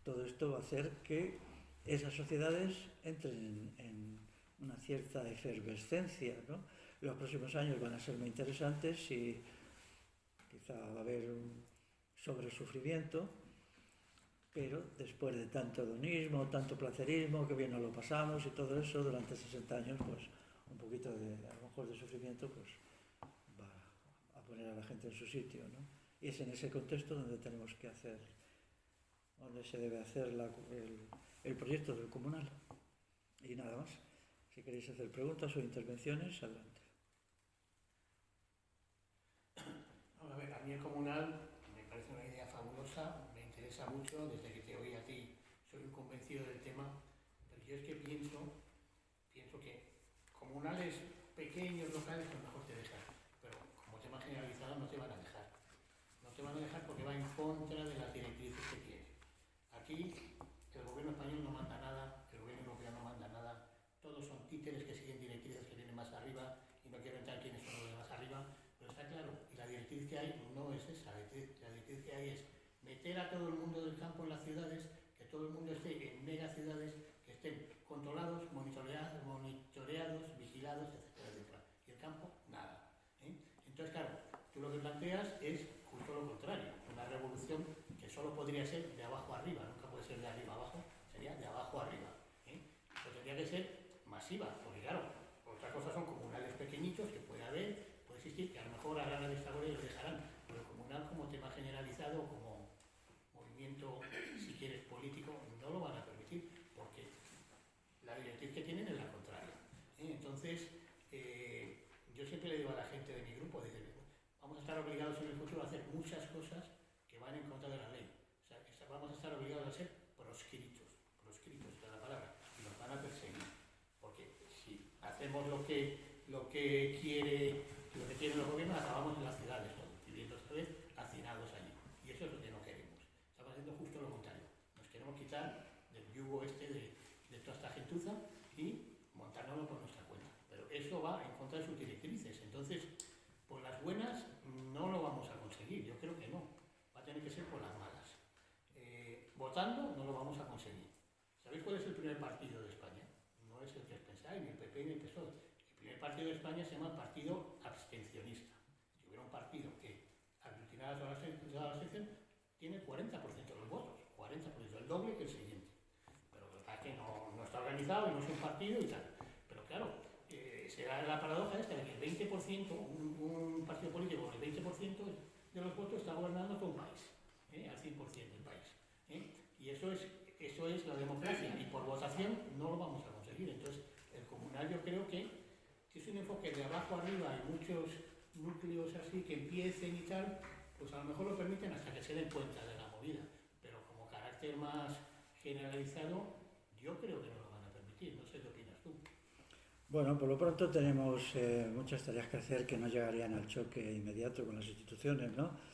todo esto va a hacer que esas sociedades entren en una cierta efervescencia, ¿no? Los próximos años van a ser muy interesantes y quizá va a haber un sobresufrimiento, pero después de tanto hedonismo, tanto placerismo, que bien nos lo pasamos y todo eso, durante 60 años, pues un poquito de, a lo mejor de sufrimiento, pues va a poner a la gente en su sitio, ¿no? Y es en ese contexto donde tenemos que hacer, donde se debe hacer el proyecto del comunal. Y nada más. Si queréis hacer preguntas o intervenciones, adelante. A ver, a mí el comunal me parece una idea fabulosa, me interesa mucho, desde que te oí a ti soy un convencido del tema, pero yo es que pienso que comunales pequeños, locales, a lo mejor te dejan, pero como tema generalizado no te van a dejar. No te van a dejar porque va en contra de las directrices que tiene. Aquí el gobierno español no manda nada, el gobierno europeo no manda nada, todos son títeres que siguen directrices que vienen más arriba y no quiero entrar quiénes son los de más arriba, pero está claro, y la directriz que hay no es esa, la directriz que hay es meter a todo el mundo del campo en las ciudades, que todo el mundo esté en megaciudades, que estén controlados, monitoreados, vigilados, etcétera, etcétera. Y el campo, nada. Entonces, claro, tú lo que planteas es justo lo contrario, una revolución que solo podría ser de abajo arriba, nunca puede ser de arriba abajo, sería de abajo arriba. Pero tendría que ser masiva, porque claro, otras cosas son comunales pequeñitos que puede haber, puede existir, que a lo mejor harán la vista gorda y los dejarán, pero el comunal como tema generalizado, como movimiento, si quieres, político, no lo van a permitir, porque la directriz que tienen es la contraria. Entonces, yo siempre le digo a la gente de mi grupo, vamos a estar obligados en el futuro a hacer muchas cosas que van en contra de la ley. O sea, vamos a estar obligados a ser proscritos, es la palabra, y nos van a perseguir. Porque si hacemos lo que quieren los gobiernos, acabamos en las ciudades, ¿no? Viviendo otra vez hacinados allí. Y eso es lo que no queremos. Estamos haciendo justo lo contrario. Nos queremos quitar del yugo de toda esta gentuza y montárnoslo por nuestra cuenta. Pero eso va en contra de sus directrices. Entonces, por las buenas no lo vamos a conseguir. Yo creo que no. Va a tener que ser por las malas. Votando no lo vamos a conseguir. ¿Sabéis cuál es el primer partido de España? No es el que os pensáis, ni el PP ni el PSOE. El primer partido de España se llama Partido Abstencionista. Si hubiera un partido que aglutinara toda la abstención, tiene 40% de los votos. 40%, el doble que el siguiente. Pero verdad que no está organizado y no es un partido y tal. Pero claro, será la paradoja esta de que el 20%, un partido político con el 20% de los votos está gobernando todo un país, al 100% del país. Y eso es la democracia, y por votación no lo vamos a conseguir. Entonces, el comunal yo creo que es un enfoque de abajo arriba, hay muchos núcleos así que empiecen y tal, pues a lo mejor lo permiten hasta que se den cuenta de la movida, pero como carácter más generalizado, yo creo que no lo van a permitir. No sé qué opinas tú. Bueno, por lo pronto tenemos muchas tareas que hacer que no llegarían al choque inmediato con las instituciones, ¿no?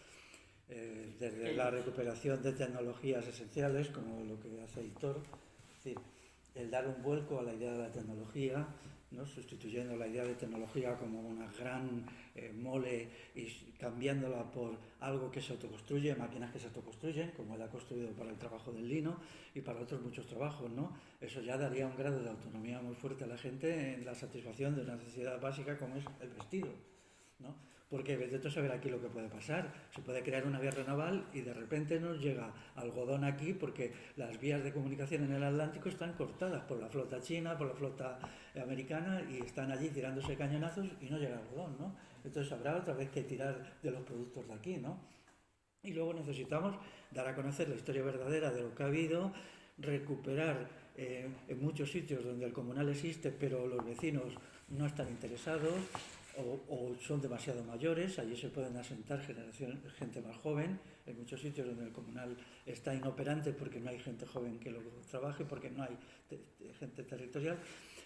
Desde la recuperación de tecnologías esenciales, como lo que hace Hitor, es decir, el dar un vuelco a la idea de la tecnología, ¿no? Sustituyendo la idea de tecnología como una gran mole y cambiándola por algo que se autoconstruye, máquinas que se autoconstruyen, como él ha construido para el trabajo del lino y para otros muchos trabajos, ¿no? Eso ya daría un grado de autonomía muy fuerte a la gente en la satisfacción de una necesidad básica como es el vestido, ¿no? Porque vete tú a saber aquí lo que puede pasar. Se puede crear una vía naval y de repente nos llega algodón aquí porque las vías de comunicación en el Atlántico están cortadas por la flota china, por la flota americana, y están allí tirándose cañonazos y no llega algodón, ¿no? Entonces habrá otra vez que tirar de los productos de aquí, ¿no? Y luego necesitamos dar a conocer la historia verdadera de lo que ha habido, recuperar en muchos sitios donde el comunal existe pero los vecinos no están interesados o son demasiado mayores, allí se pueden asentar gente más joven, en muchos sitios donde el comunal está inoperante porque no hay gente joven que lo trabaje, porque no hay gente territorial.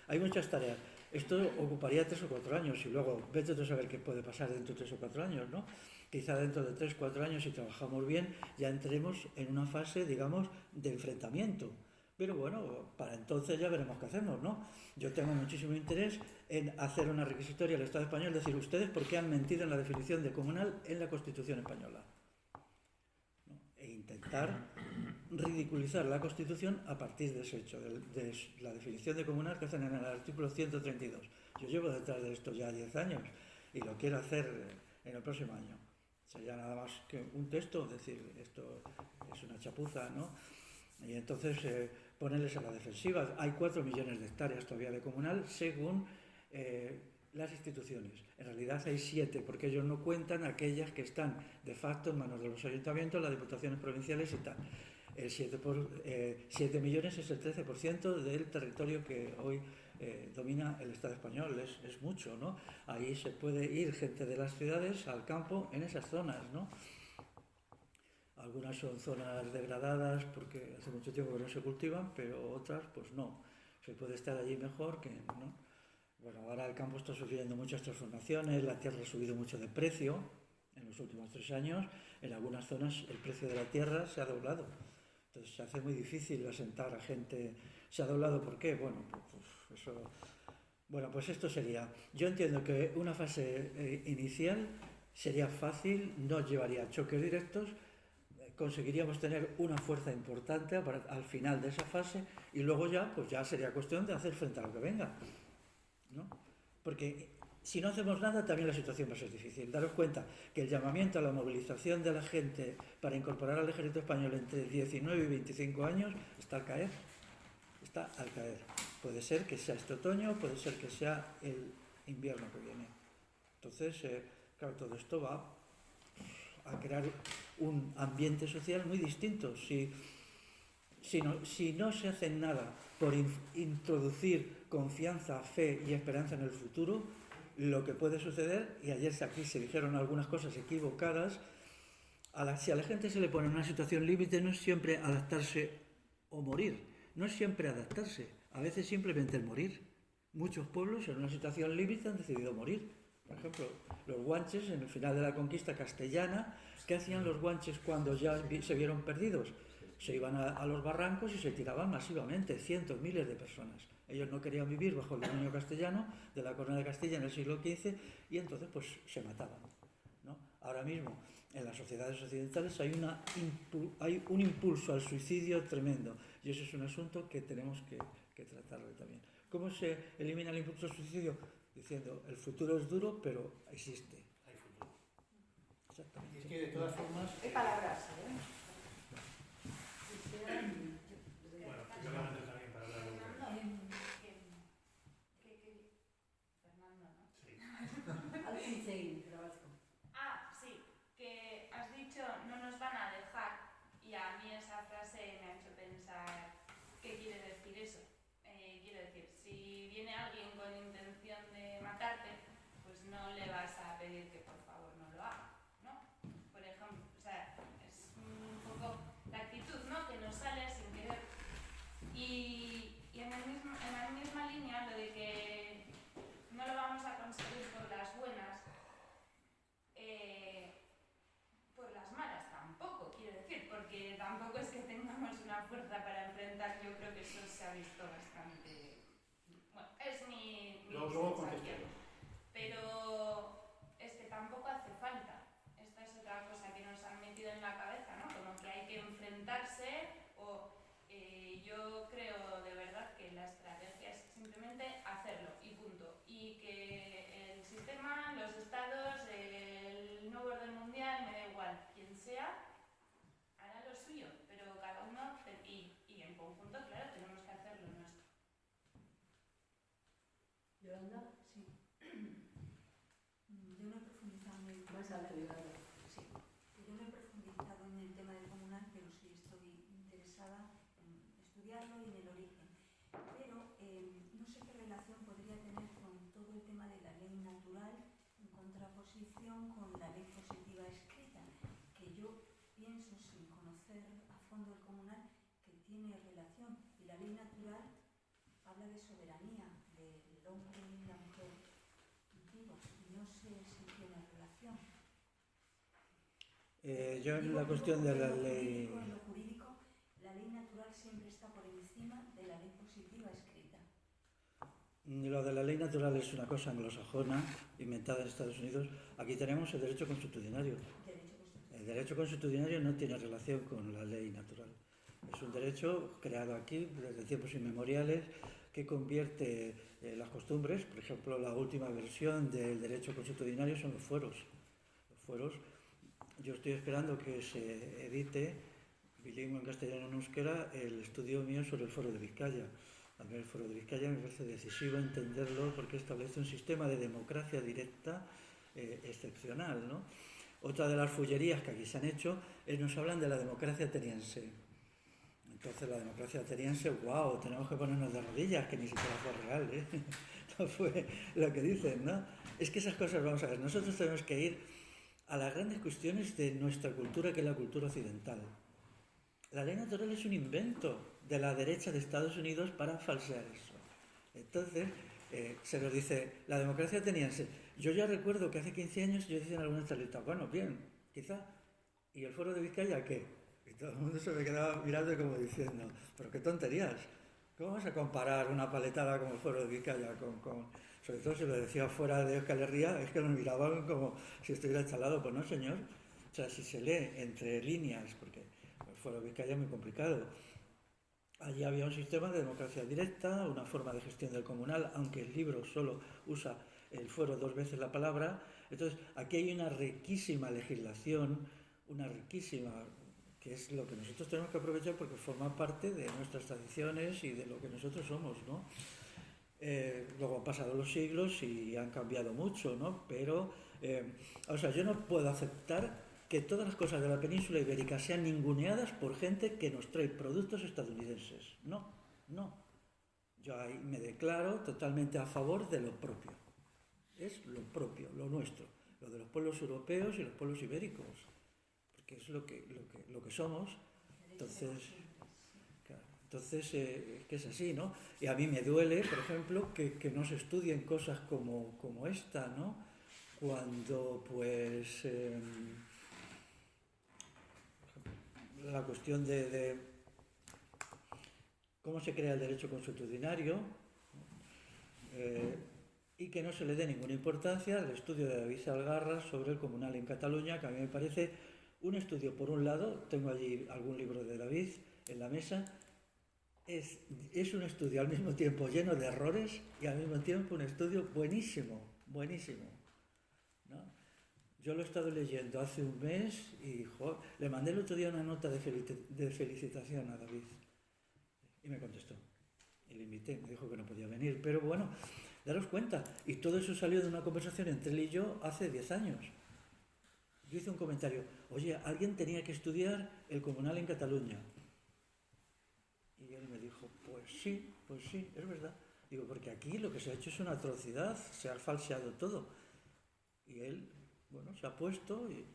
Hay muchas tareas. Esto ocuparía 3 o 4 años y luego vete tú a saber qué puede pasar dentro de 3 o 4 años, ¿no? Quizá dentro de 3 o 4 años, si trabajamos bien, ya entremos en una fase, digamos, de enfrentamiento. Pero bueno, para entonces ya veremos qué hacemos, ¿no? Yo tengo muchísimo interés en hacer una requisitoria al Estado español, decir, ustedes por qué han mentido en la definición de comunal en la Constitución española, ¿no? E intentar ridiculizar la Constitución a partir de ese hecho, de la definición de comunal que hacen en el artículo 132. Yo llevo detrás de esto ya 10 años y lo quiero hacer en el próximo año. Sería nada más que un texto, decir, esto es una chapuza, ¿no? Y entonces ponerles a la defensiva. Hay 4 millones de hectáreas todavía de comunal según las instituciones. En realidad hay 7, porque ellos no cuentan aquellas que están de facto en manos de los ayuntamientos, las diputaciones provinciales y tal. 7 millones es el 13% del territorio que hoy domina el Estado español. Es mucho, ¿no? Ahí se puede ir gente de las ciudades al campo en esas zonas, ¿no? Algunas son zonas degradadas porque hace mucho tiempo que no se cultivan, pero otras pues no. Se puede estar allí mejor que no. Bueno, ahora el campo está sufriendo muchas transformaciones, la tierra ha subido mucho de precio en los últimos 3 años. En algunas zonas el precio de la tierra se ha doblado. Entonces se hace muy difícil asentar a gente. ¿Se ha doblado por qué? Bueno, pues eso. Bueno, pues esto sería. Yo entiendo que una fase inicial sería fácil, no llevaría choques directos, conseguiríamos tener una fuerza importante al final de esa fase y luego ya, pues ya sería cuestión de hacer frente a lo que venga, ¿no? Porque si no hacemos nada también la situación va a ser difícil. Daros cuenta que el llamamiento a la movilización de la gente para incorporar al ejército español entre 19 y 25 años está al caer. Está al caer. Puede ser que sea este otoño, puede ser que sea el invierno que viene. Entonces, claro, todo esto va a crear un ambiente social muy distinto. Si no se hace nada por introducir confianza, fe y esperanza en el futuro, lo que puede suceder, y ayer aquí se dijeron algunas cosas equivocadas, si a la gente se le pone en una situación límite no es siempre adaptarse o morir, no es siempre adaptarse, a veces simplemente el morir. Muchos pueblos en una situación límite han decidido morir. Por ejemplo, los guanches en el final de la conquista castellana, ¿qué hacían los guanches cuando ya se vieron perdidos? Se iban a los barrancos y se tiraban masivamente, cientos, miles de personas. Ellos no querían vivir bajo el dominio castellano de la corona de Castilla en el siglo XV y entonces pues se mataban, ¿no? Ahora mismo en las sociedades occidentales hay un impulso al suicidio tremendo y eso es un asunto que tenemos que tratarlo también. ¿Cómo se elimina el impulso al suicidio? Diciendo, el futuro es duro, pero existe. Hay futuro. Exactamente. Y es que de todas formas... ¿Qué palabras? Bueno, yo me mando también para hablar de Fernando, ¿no? Sí. Sí, que has dicho no nos van a dejar y a mí esa frase me ha hecho pensar qué quiere decir eso. Quiero decir, si viene alguien con intención de matarte, pues no le vas a pedir que por favor no lo haga, ¿no? Por ejemplo, o sea, es un poco la actitud, ¿no? Que nos sale sin querer. Y en la misma línea, lo de que no lo vamos a conseguir por las buenas, por las malas tampoco, quiero decir, porque tampoco es que tengamos una fuerza para enfrentar, yo creo que eso se ha visto bastante. Bueno, es mi sensación. Pero es que tampoco hace falta. Esta es otra cosa que nos han metido en la cabeza, ¿no? Como que hay que enfrentarse o yo creo de verdad que la estrategia es simplemente hacerlo y punto. Y que el sistema, los estados, el nuevo orden mundial, me da igual, quien sea, hará lo suyo, pero cada uno, y en conjunto, claro, tenemos que hacer lo nuestro. ¿Yolanda? Sí. Yo no he profundizado en el Más alto, Yolanda. Sí. Yo no he profundizado en el tema del comunal, pero sí estoy interesada en estudiarlo y en el origen. Pero no sé qué relación podría tener con todo el tema de la ley natural en contraposición con la ley positiva escrita, que yo pienso, sin conocer a fondo el comunal, que tiene relación. Y la ley natural habla de soberanía del hombre y la mujer, digo, no sé si tiene relación. Yo en la cuestión de la ley... En lo jurídico, la ley natural natural siempre está por encima de la ley positiva escrita. Lo de la ley natural es una cosa anglosajona, inventada en Estados Unidos. Aquí tenemos el derecho consuetudinario. El derecho consuetudinario no tiene relación con la ley natural. Es un derecho creado aquí desde tiempos inmemoriales que convierte las costumbres. Por ejemplo, la última versión del derecho consuetudinario son los fueros. Los fueros, yo estoy esperando que se edite, bilingüe en castellano y en euskera, el estudio mío sobre el Fuero de Vizcaya. A mí el Fuero de Vizcaya me parece decisivo entenderlo porque establece un sistema de democracia directa excepcional, ¿no? Otra de las fullerías que aquí se han hecho es nos hablan de la democracia ateniense. Entonces la democracia ateniense, wow, tenemos que ponernos de rodillas, que ni siquiera fue real, ¿eh? No fue lo que dicen, ¿no? Es que esas cosas, vamos a ver, nosotros tenemos que ir a las grandes cuestiones de nuestra cultura, que es la cultura occidental. La ley natural es un invento de la derecha de Estados Unidos para falsear eso. Entonces, se nos dice, la democracia ateniense. Yo ya recuerdo que hace 15 años yo decía en algunas charlitas, bueno, bien, quizá, ¿y el Fuero de Vizcaya qué? Y todo el mundo se me quedaba mirando como diciendo, pero qué tonterías, ¿cómo vas a comparar una paletada como el Fuero de Vizcaya con... Sobre todo si lo decía fuera de Euskal Herria, es que nos miraban como si estuviera instalado, pues no señor. O sea, si se lee entre líneas, porque el Fuero de Vizcaya es muy complicado. Allí había un sistema de democracia directa, una forma de gestión del comunal, aunque el libro solo usa el fuero 2 veces la palabra. Entonces, aquí hay una riquísima legislación, una riquísima, que es lo que nosotros tenemos que aprovechar porque forma parte de nuestras tradiciones y de lo que nosotros somos, ¿no? Luego han pasado los siglos y han cambiado mucho, ¿no? Pero, o sea, yo no puedo aceptar que todas las cosas de la península ibérica sean ninguneadas por gente que nos trae productos estadounidenses. No, no. Yo ahí me declaro totalmente a favor de lo propio. Es lo propio, lo nuestro, lo de los pueblos europeos y los pueblos ibéricos, porque es lo que somos. Entonces, claro, que es así, ¿no? Y a mí me duele, por ejemplo, que no se estudien cosas como esta, ¿no? Cuando, pues... la cuestión de cómo se crea el derecho consuetudinario y que no se le dé ninguna importancia al estudio de David Algarra sobre el comunal en Cataluña, que a mí me parece un estudio, por un lado, tengo allí algún libro de David en la mesa, es un estudio al mismo tiempo lleno de errores y al mismo tiempo un estudio buenísimo, buenísimo, ¿no? Yo lo he estado leyendo hace un mes y le mandé el otro día una nota de felicitación a David y me contestó. Y le invité, me dijo que no podía venir, pero bueno, daros cuenta, y todo eso salió de una conversación entre él y yo hace 10 años. Yo hice un comentario, oye, alguien tenía que estudiar el comunal en Cataluña. Y él me dijo, pues sí, es verdad. Digo, porque aquí lo que se ha hecho es una atrocidad, se ha falseado todo. Y él... bueno, se ha puesto y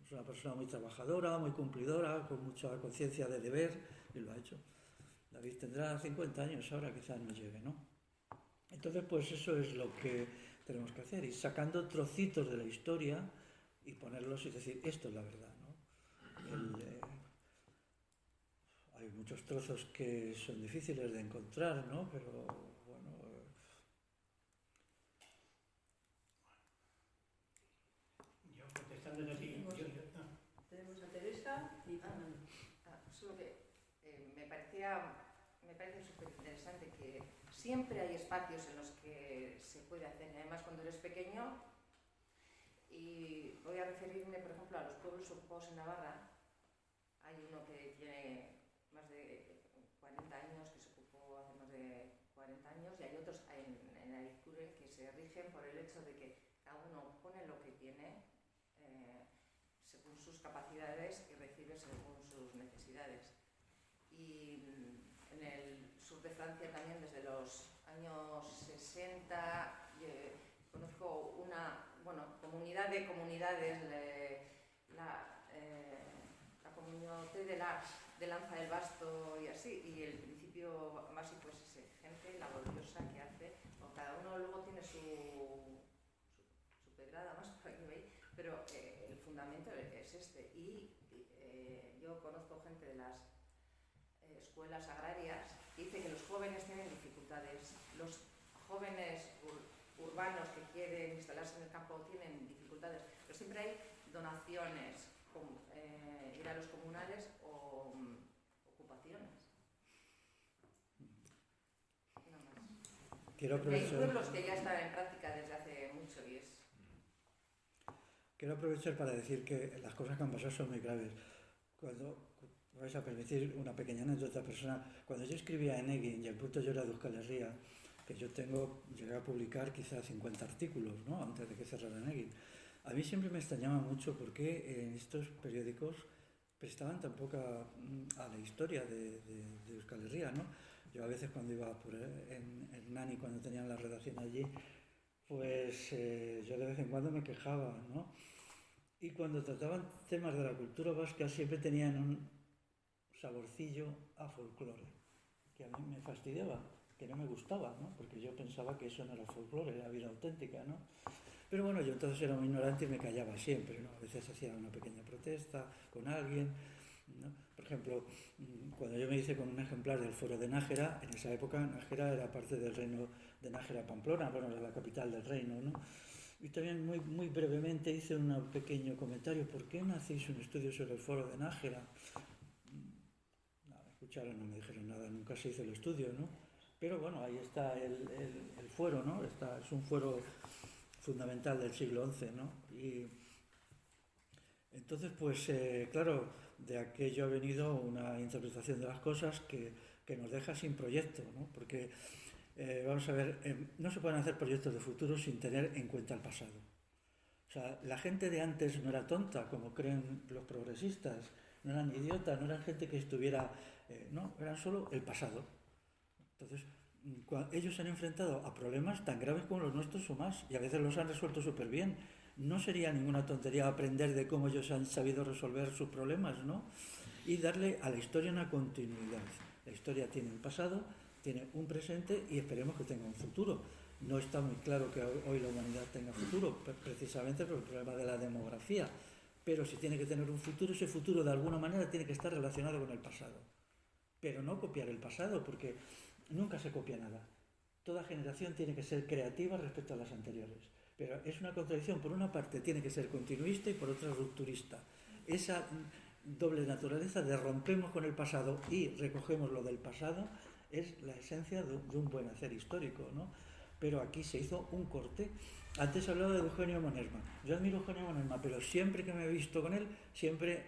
es una persona muy trabajadora, muy cumplidora, con mucha conciencia de deber y lo ha hecho. David tendrá 50 años ahora, quizás no llegue, ¿no? Entonces, pues eso es lo que tenemos que hacer, ir sacando trocitos de la historia y ponerlos y decir, esto es la verdad, ¿no? Hay muchos trozos que son difíciles de encontrar, ¿no? Pero, bueno... Yo contestando así, Tenemos a Teresa y Fernando. Solo que me parece súper interesante que siempre hay espacios en los que se puede hacer, y además cuando eres pequeño, y voy a referirme, por ejemplo, a los pueblos ocupados en Navarra. Hay uno que tiene más de 40 años, que se ocupó hace más de 40 años, y hay otros en Arizcure que se rigen por el hecho de que cada uno pone lo que tiene según sus capacidades y recibe según sus necesidades. Y en el sur de Francia también, desde los años 60, conozco una comunidad de comunidades, la Communauté de l'Arche de Lanza del Basto y así, y el principio básico es ese, gente laboriosa que hace, cada uno luego tiene su pedrada más por aquí veis, pero el fundamento es este. Y yo conozco gente de las escuelas agrarias y dice que los jóvenes tienen dificultades. Los jóvenes urbanos que quieren instalarse en el campo tienen dificultades, pero siempre hay donaciones, ir a los comunales o ocupaciones. No más. Quiero Hay aprovechar, pueblos que ya están en práctica desde hace mucho y es... quiero aprovechar para decir que las cosas que han pasado son muy graves. Cuando vais a permitir una pequeña anécdota personal, cuando yo escribía en Egin y el punto yo era de Euskal Herria, que yo llegué a publicar quizá 50 artículos, ¿no?, antes de que cerraran Egin. A mí siempre me extrañaba mucho por qué en estos periódicos prestaban tan poca a la historia de Euskal Herria, ¿no? Yo a veces cuando iba en Hernani, cuando tenían la redacción allí, pues yo de vez en cuando me quejaba, ¿no? Y cuando trataban temas de la cultura vasca siempre tenían un saborcillo a folclore, que a mí me fastidiaba, que no me gustaba, ¿no? Porque yo pensaba que eso no era folclore, era vida auténtica, ¿no? Pero bueno, yo entonces era muy ignorante y me callaba siempre, ¿no? A veces hacía una pequeña protesta con alguien, ¿no? Por ejemplo, cuando yo me hice con un ejemplar del Foro de Nájera, en esa época Nájera era parte del reino de Nájera-Pamplona, bueno, era la capital del reino, ¿no? Y también muy brevemente hice un pequeño comentario: ¿por qué no hacéis un estudio sobre el Foro de Nájera? No me escucharon, no me dijeron nada, nunca se hizo el estudio, ¿no? Pero bueno, ahí está el fuero, ¿no? Es un fuero fundamental del siglo XI, ¿no? Y entonces, pues claro, de aquello ha venido una interpretación de las cosas que nos deja sin proyecto, ¿no? Porque, vamos a ver, no se pueden hacer proyectos de futuro sin tener en cuenta el pasado. O sea, la gente de antes no era tonta, como creen los progresistas, no eran idiotas, no eran gente que estuviera... no, eran solo el pasado. Entonces, ellos se han enfrentado a problemas tan graves como los nuestros o más, y a veces los han resuelto súper bien. No sería ninguna tontería aprender de cómo ellos han sabido resolver sus problemas, ¿no? Y darle a la historia una continuidad. La historia tiene un pasado, tiene un presente y esperemos que tenga un futuro. No está muy claro que hoy la humanidad tenga futuro, precisamente por el problema de la demografía. Pero si tiene que tener un futuro, ese futuro de alguna manera tiene que estar relacionado con el pasado. Pero no copiar el pasado, porque nunca se copia nada. Toda generación tiene que ser creativa respecto a las anteriores. Pero es una contradicción. Por una parte tiene que ser continuista y por otra rupturista. Esa doble naturaleza de rompemos con el pasado y recogemos lo del pasado es la esencia de un buen hacer histórico, ¿no? Pero aquí se hizo un corte. Antes hablaba de Eugenio Monesma. Yo admiro a Eugenio Monesma, pero siempre que me he visto con él, siempre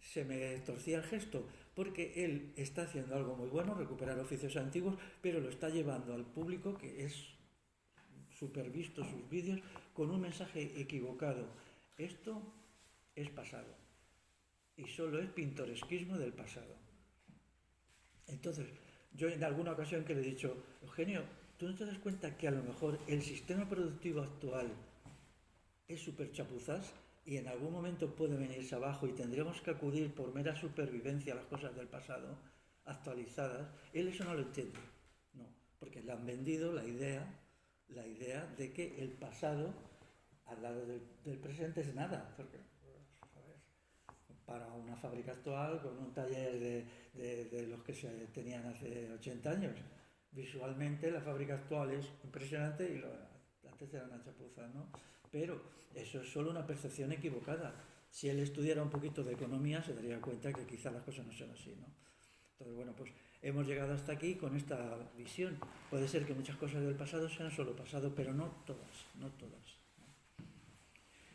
se me torcía el gesto, porque él está haciendo algo muy bueno, recuperar oficios antiguos, pero lo está llevando al público, que es súper visto sus vídeos, con un mensaje equivocado. Esto es pasado, y solo es pintoresquismo del pasado. Entonces, yo en alguna ocasión que le he dicho: Eugenio, ¿tú no te das cuenta que a lo mejor el sistema productivo actual es súper chapuzas y en algún momento puede venirse abajo y tendríamos que acudir por mera supervivencia a las cosas del pasado actualizadas? Él eso no lo entiende, no, porque le han vendido la idea de que el pasado al lado del presente es nada, porque para una fábrica actual con un taller de los que se tenían hace 80 años, visualmente la fábrica actual es impresionante y antes era una chapuza, ¿no? Pero eso es solo una percepción equivocada. Si él estudiara un poquito de economía se daría cuenta que quizá las cosas no son así, ¿no? Entonces, bueno, pues hemos llegado hasta aquí con esta visión. Puede ser que muchas cosas del pasado sean solo pasado, pero no todas, no todas.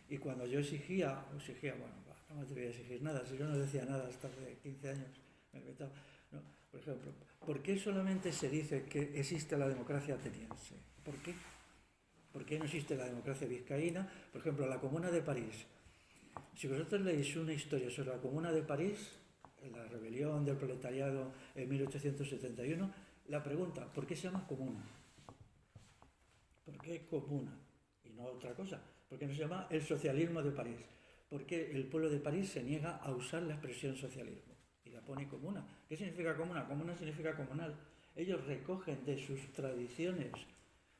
Y cuando yo exigía, bueno, no me te voy a exigir nada, si yo no decía nada hasta hace 15 años, me metaba, ¿no? Por ejemplo, ¿por qué solamente se dice que existe la democracia ateniense? ¿Por qué? ¿Por qué no existe la democracia vizcaína? Por ejemplo, la Comuna de París. Si vosotros leéis una historia sobre la Comuna de París, la rebelión del proletariado en 1871, la pregunta: ¿por qué se llama comuna? ¿Por qué comuna? Y no otra cosa. ¿Por qué no se llama el socialismo de París? Porque el pueblo de París se niega a usar la expresión socialismo y la pone comuna. ¿Qué significa comuna? Comuna significa comunal. Ellos recogen de sus tradiciones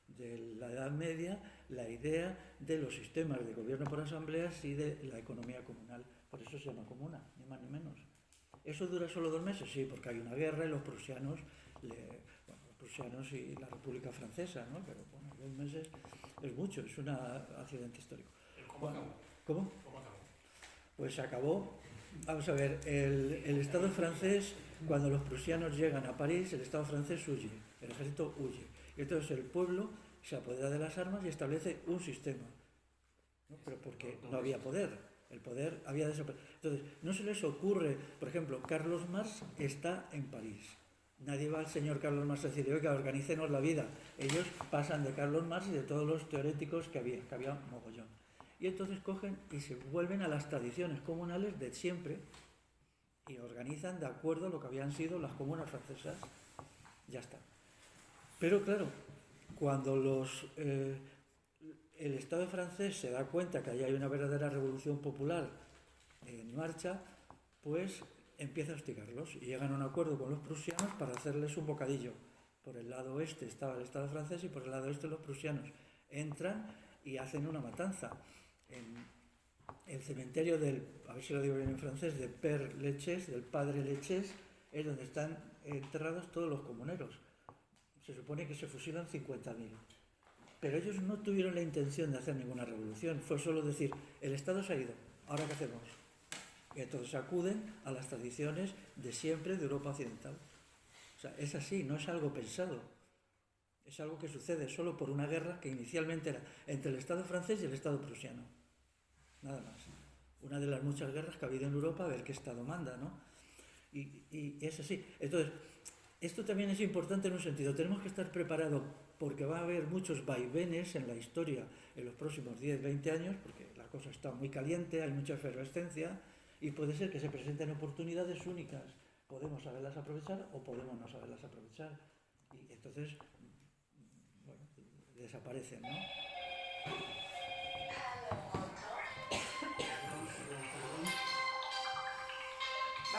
de la Edad Media la idea de los sistemas de gobierno por asambleas y de la economía comunal. Por eso se llama comuna, ni más ni menos. ¿Eso dura solo 2 meses? Sí, porque hay una guerra y los prusianos, los prusianos y la República Francesa, ¿no? Pero bueno, 2 meses es mucho, es un accidente histórico. ¿Cómo acabó? ¿Cómo? ¿Cómo acabó? Pues acabó. Vamos a ver, el Estado francés, cuando los prusianos llegan a París, el Estado francés huye, el ejército huye. Y entonces el pueblo se apodera de las armas y establece un sistema, ¿no? Pero porque no había poder, el poder había desaparecido. Entonces, no se les ocurre, por ejemplo, Carlos Marx está en París. Nadie va al señor Carlos Marx a decirle, oiga, organícenos la vida. Ellos pasan de Carlos Marx y de todos los teóricos que había mogollón. Y entonces cogen y se vuelven a las tradiciones comunales de siempre y organizan de acuerdo a lo que habían sido las comunas francesas. Ya está. Pero claro, cuando el Estado francés se da cuenta que ahí hay una verdadera revolución popular en marcha, pues empieza a hostigarlos y llegan a un acuerdo con los prusianos para hacerles un bocadillo. Por el lado oeste estaba el Estado francés y por el lado este los prusianos. Entran y hacen una matanza. En el cementerio a ver si lo digo bien en francés, de Père Lachaise, del padre Lachaise, es donde están enterrados todos los comuneros. Se supone que se fusilan 50.000. Pero ellos no tuvieron la intención de hacer ninguna revolución, fue solo decir, el Estado se ha ido, ¿ahora qué hacemos? Y entonces acuden a las tradiciones de siempre de Europa Occidental. O sea, es así, no es algo pensado. Es algo que sucede solo por una guerra que inicialmente era entre el Estado francés y el Estado prusiano. Nada más. Una de las muchas guerras que ha habido en Europa, a ver qué Estado manda, ¿no? Y es así. Entonces, esto también es importante en un sentido. Tenemos que estar preparados porque va a haber muchos vaivenes en la historia en los próximos 10, 20 años, porque la cosa está muy caliente, hay mucha efervescencia y puede ser que se presenten oportunidades únicas. Podemos saberlas aprovechar o podemos no saberlas aprovechar. Y entonces, bueno, desaparecen, ¿no?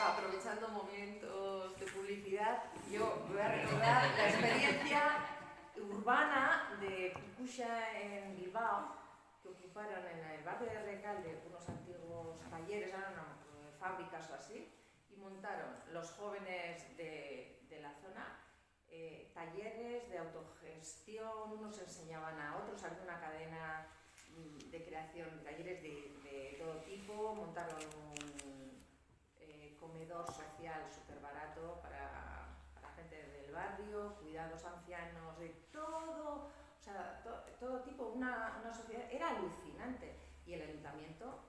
Aprovechando momentos de publicidad, yo voy a recordar la experiencia urbana de Pucuxa en Bilbao, que ocuparon en el barrio de Recalde unos antiguos talleres, eran fábricas o así, y montaron los jóvenes de la zona talleres de autogestión, unos enseñaban a otros, había una cadena de creación de talleres de todo tipo, montaron un comedor social súper barato para gente del barrio, cuidados ancianos, de todo, o sea, todo tipo, una sociedad, era alucinante. Y el ayuntamiento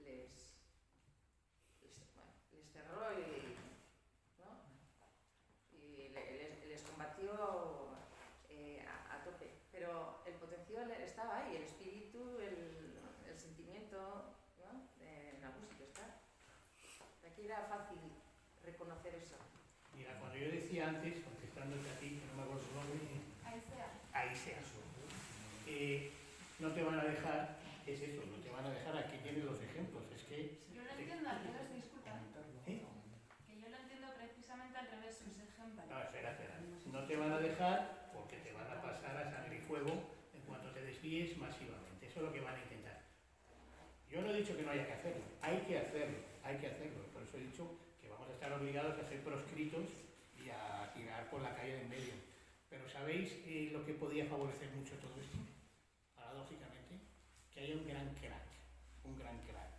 les cerró ¿no? Y les combatió a tope. Pero el potencial estaba ahí, el espíritu, el sentimiento, ¿no? En algún sitio está. Aquí era fácil reconocer eso. Mira, cuando yo decía antes, contestándote a ti, que no me acuerdo su nombre, ahí sea eso. No te van a dejar, es eso, no te van a dejar, aquí tienes los ejemplos, es que... Yo lo entiendo al revés, disculpa. Que yo lo entiendo precisamente al revés, sus ejemplos. No, espera. No te van a dejar porque te van a pasar a sangre y fuego en cuanto te desvíes masivamente. Eso es lo que van a intentar. Yo no he dicho que no haya que hacerlo, hay que hacerlo. Por eso he dicho que vamos a estar obligados a ser proscritos y a tirar por la calle de en medio. Pero ¿sabéis lo que podía favorecer mucho todo esto? Paradójicamente, que haya un gran crack,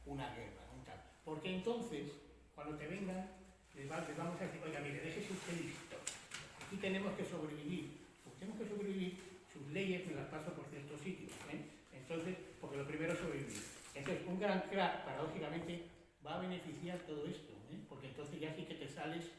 una guerra, un tal. Porque entonces, cuando te vengan, les vamos a decir, oiga, mire, déjese usted listo. Aquí tenemos que sobrevivir. Pues tenemos que sobrevivir, sus leyes me las paso por ciertos sitios. Entonces, porque lo primero es sobrevivir. Entonces, un gran crack, paradójicamente, va a beneficiar todo esto, porque entonces ya sí que te sales,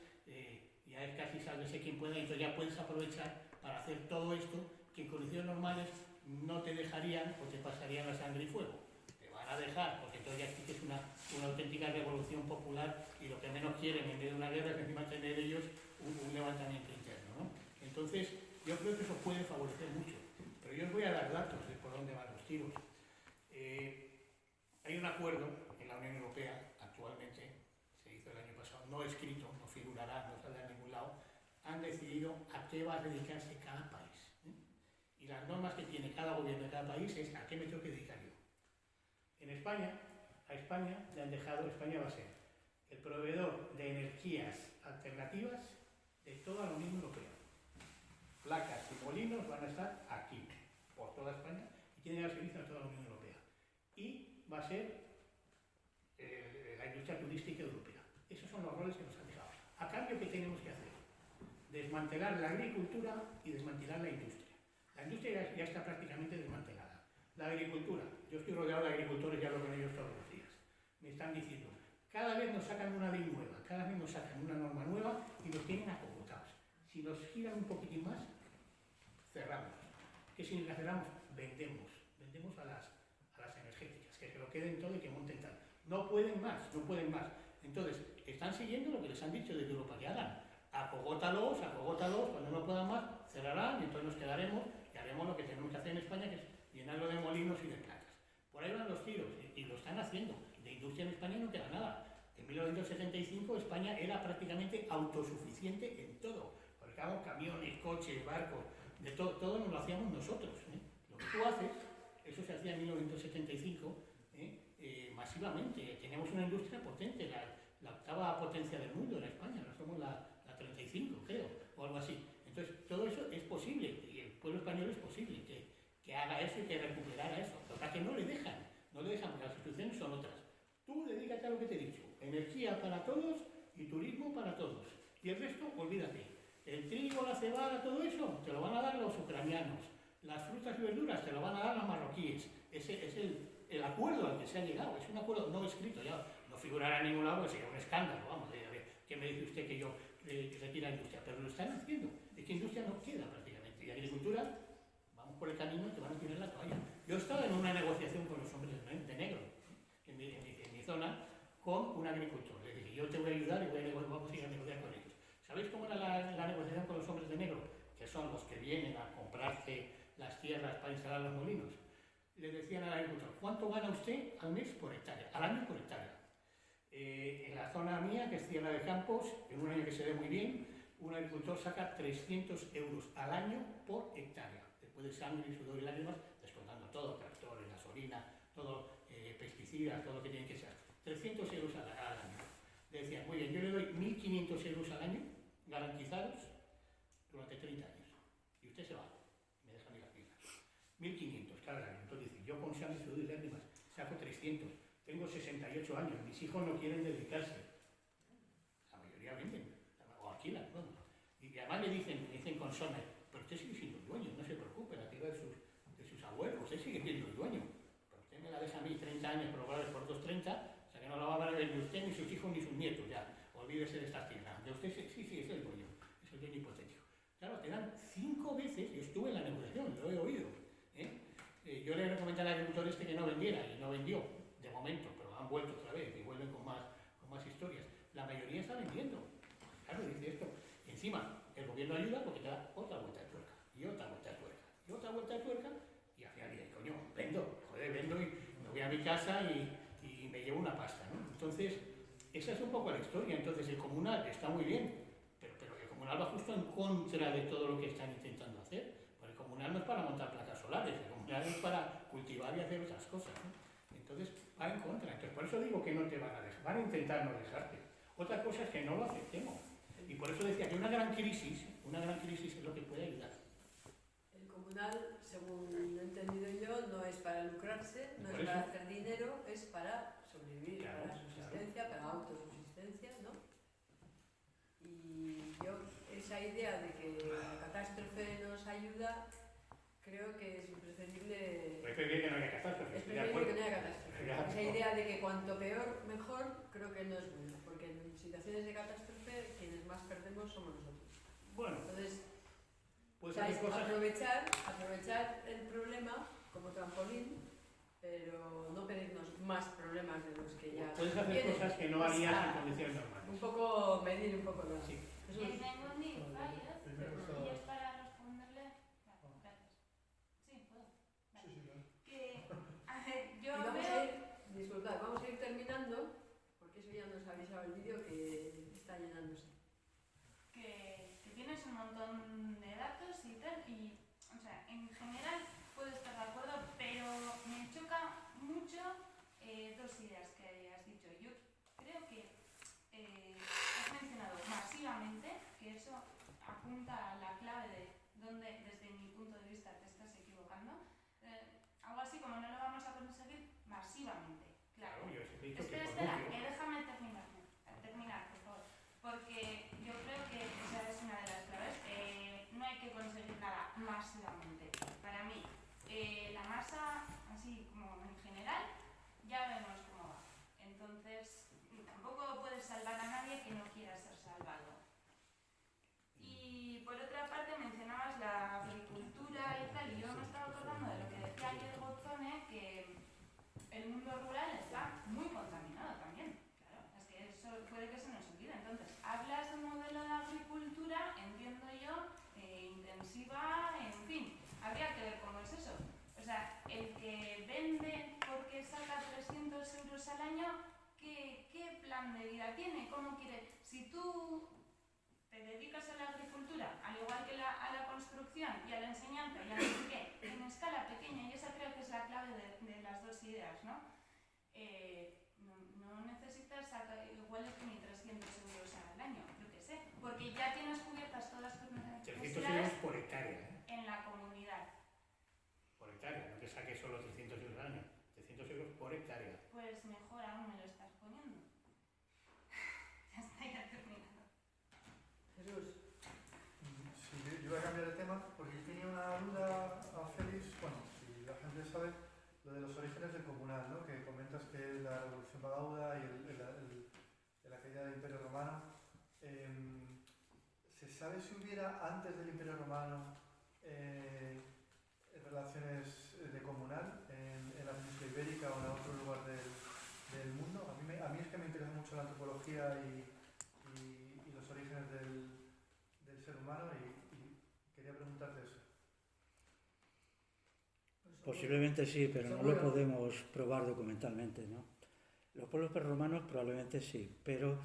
ya es casi sálvese quien pueda, y entonces ya puedes aprovechar para hacer todo esto que en condiciones normales no te dejarían o te pasarían la sangre y fuego. Te van a dejar, porque entonces ya sí que es una auténtica revolución popular y lo que menos quieren en vez de una guerra es encima tener ellos un levantamiento interno, ¿no? Entonces, yo creo que eso puede favorecer mucho, pero yo os voy a dar datos de por dónde van los tiros. Hay un acuerdo en la Unión Europea, actualmente, se hizo el año pasado, no escrito, no figurará, no saldrá en ningún lado, han decidido a qué va a dedicarse cada país. Y las normas que tiene cada gobierno de cada país es a qué me tengo que dedicar yo. En España, a España le han dejado, España va a ser el proveedor de energías alternativas de toda la Unión Europea. Placas y molinos van a estar aquí, por toda España, y tienen el servicio a toda la Unión Europea. Y va a ser la industria turística europea. Esos son los roles que nos han dejado. A cambio, ¿qué tenemos que hacer? Desmantelar la agricultura y desmantelar la industria. La industria ya está prácticamente desmantelada. La agricultura, yo estoy rodeado de agricultores y hablo con ellos todos los días. Me están diciendo, cada vez nos sacan una ley nueva, cada vez nos sacan una norma nueva y nos tienen acogotados. Si nos giran un poquitín más, cerramos. ¿Qué significa cerramos? Vendemos a las energéticas, que se lo queden todo y que monten tal. No pueden más, no pueden más. Entonces, están siguiendo lo que les han dicho desde Europa que hagan. Acogótalos, cuando no puedan más, cerrarán y entonces nos quedaremos y haremos lo que tenemos que hacer en España, que es llenarlo de molinos y de placas. Por ahí van los tiros y lo están haciendo. De industria en España no queda nada. En 1975 España era prácticamente autosuficiente en todo. Fabricábamos camiones, coches, barcos, de todo nos lo hacíamos nosotros. Lo que tú haces, eso se hacía en 1975, masivamente. Teníamos una industria potente, la octava potencia del mundo en España, no somos la 35, creo, o algo así. Entonces, todo eso es posible, y el pueblo español es posible que haga eso y que recuperara eso. Lo que no le dejan porque las instituciones son otras. Tú dedícate a lo que te he dicho, energía para todos y turismo para todos. Y el resto, olvídate. El trigo, la cebada, todo eso, te lo van a dar los ucranianos. Las frutas y verduras te lo van a dar los marroquíes. Ese es el acuerdo al que se ha llegado. Es un acuerdo no escrito, ya no figurará en ningún lado, porque sería un escándalo. Vamos, a ver, ¿qué me dice usted que yo retira industria? Pero lo están haciendo. Es que industria no queda prácticamente. Y agricultura, vamos por el camino que van a tirar la toalla. Yo he estado en una negociación con los hombres de negro, en mi zona, con un agricultor. Le dije, yo te voy a ayudar y vamos a ir a negociar con ellos. ¿Sabéis cómo era la negociación con los hombres de negro? Que son los que vienen a comprarse las tierras para instalar los molinos. Le decían al agricultor, ¿cuánto gana usted al mes por hectárea? Al año por hectárea. En la zona mía, que es Tierra de Campos, en un año que se ve muy bien, un agricultor saca 300 euros al año por hectárea. Después de sangre, sudor y lágrimas, descontando todo, tractores, gasolina, todo, pesticidas, todo lo que tiene que ser. 300 euros al año. Le decían, muy bien, yo le doy 1.500 euros al año, garantizados, durante 30 años. Y usted se va, me deja a mí las piezas. 1.500 cada año. Entonces, yo con sangre, sudor y lágrimas saco 300. Tengo 68 años, mis hijos no quieren dedicarse. La mayoría venden, o alquilan, bueno. Y además me dicen con Sona, pero usted sigue siendo el dueño, no se preocupe, la tierra de sus abuelos, usted sigue siendo el dueño. Pero usted me la deja a mí 30 años, probable por otros 30, o sea que no la va a ver ni usted, ni sus hijos, ni sus nietos, ya. Olvídese de estas tierras. De usted sí, es el dueño, es el dueño hipotético. Claro, te dan 5 veces, yo estuve en la negociación, lo he oído. Yo le recomendé al agricultor que no vendiera, y no vendió, de momento, pero han vuelto otra vez, y vuelven con más historias. La mayoría está vendiendo. Claro, dice esto. Encima, el gobierno ayuda porque te da otra vuelta de tuerca, y otra vuelta de tuerca, y otra vuelta de tuerca, y al final dice, coño, vendo y me voy a mi casa y me llevo una pasta, ¿no? Entonces, esa es un poco la historia. Entonces, el comunal está muy bien, pero el comunal va justo en contra de todo lo que están intentando hacer. Porque el comunal no es para montar placas solares, el comunal es para cultivar y hacer otras cosas, ¿no? Entonces, va en contra. Entonces, por eso digo que no te van a dejar, van a intentar no dejarte. Otra cosa es que no lo aceptemos. Y por eso decía que una gran crisis es lo que puede ayudar. El comunal, según he entendido yo, no es para lucrarse, no es para hacer dinero, es para sobrevivir, Claro, para subsistencia, para autosubsistencia, ¿no? Y yo, esa idea de que la catástrofe nos ayuda, creo que es impreferible. Preferible que no haya catástrofe. Es preferible que no haya catástrofe. Esa idea de que cuanto peor, mejor, creo que no es bueno, porque en situaciones de catástrofe quienes más perdemos somos nosotros. Bueno, Entonces, pues es hay cosas... aprovechar el problema como trampolín, pero no pedirnos más problemas de los que ya Puedes hacer tienen. cosas que no harías en condiciones normales. Un poco medir un poco más. Sí. Eso Y es- tengo ni fallas, Primero está- y es para responderle. Claro, gracias. Sí, puedo. Vale. Sí, claro. Que, a ver, Y yo vamos veo. a ir, disculpad, vamos a ir terminando, porque eso ya nos ha avisado el vídeo que está llenándose. Que tienes un montón de datos y tal, y, o sea, en general puedo estar de acuerdo, pero me choca mucho dos ideas que has dicho. Yo creo que apunta a la clave de donde, desde mi punto de vista, te estás equivocando. Algo así como no lo vamos a conseguir masivamente, claro. Yo siempre he dicho que Espera, por que núcleo. déjame terminar, por favor. Porque yo creo que esa es una de las claves. No hay que conseguir nada masivamente. Para mí, la masa, así como en general, ya vemos cómo va. Entonces, tampoco puedes salvar a nadie que no quiera ser salvado. Y por otra parte mencionabas la agricultura y tal, y yo me estaba acordando de lo que decía ayer Gozzone, que el mundo rural está muy contaminado también. Claro, es que eso puede que se nos olvide. Entonces, hablas de un modelo de agricultura, entiendo yo, intensiva, en fin, habría que ver cómo es eso. O sea, el que vende porque saca 300 euros al año, ¿qué plan de vida tiene? ¿Cómo quiere? Si tú te dedicas a la agricultura, al igual que a la construcción y a la enseñanza y a no sé qué, en escala pequeña, y esa creo que es la clave de las dos ideas, ¿no? No necesitas igual ni 300 euros al año, yo qué sé, porque ya tienes cubiertas todas tus 300 necesidades euros por hectárea, en la comunidad. Por hectárea, no que saques solo 300 euros al año. 300 euros por hectárea. Pues mejor aún me lo estás poniendo. Ya está, ya terminado. Jesús. Sí, yo iba a cambiar de tema porque tenía una duda a Félix, bueno, si la gente sabe, lo de los orígenes del comunal, ¿no? Que comentas que la Revolución Bagauda y la caída del Imperio Romano. ¿Se sabe si hubiera antes del Imperio Romano relaciones de comunal en la península ibérica o en otro lugar del mundo? A mí es que me interesa mucho la antropología y los orígenes del ser humano y quería preguntarte eso. Posiblemente sí, pero no lo Seguro. podemos probar documentalmente, ¿no? Los pueblos prerromanos probablemente sí, pero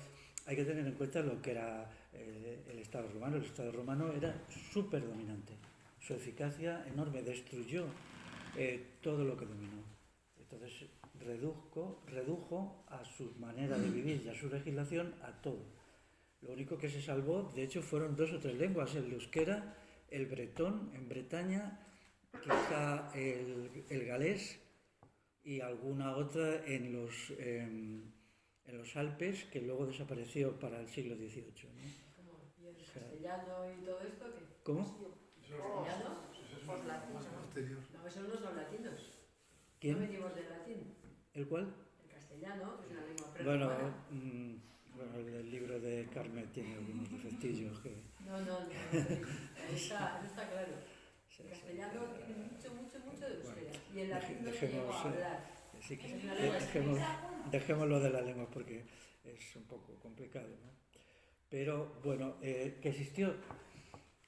hay que tener en cuenta lo que era el Estado romano. El Estado romano era súper dominante. Su eficacia enorme destruyó todo lo que dominó. Entonces redujo a su manera de vivir y a su legislación a todo. Lo único que se salvó, de hecho, fueron 2 o 3 lenguas: el euskera, el bretón en Bretaña, quizá el galés y alguna otra en los Alpes, que luego desapareció para el siglo XVIII, ¿no? ¿Y el castellano y todo esto qué? ¿Cómo? ¿Castellano? Por latinos. Posterior. No, esos no son latinos. ¿Quién? No venimos del latín. ¿El cuál? El castellano, que es una lengua Bueno, prerromana. bueno, el libro de Carmen tiene algunos defectillos que... No, está claro. Sí, El sí. castellano tiene mucho de euskera. Bueno, Y el latín no se llegó a hablar. Sí, que Es una lengua dejémoslo de la lengua porque es un poco complicado, ¿no? Pero bueno, que existió.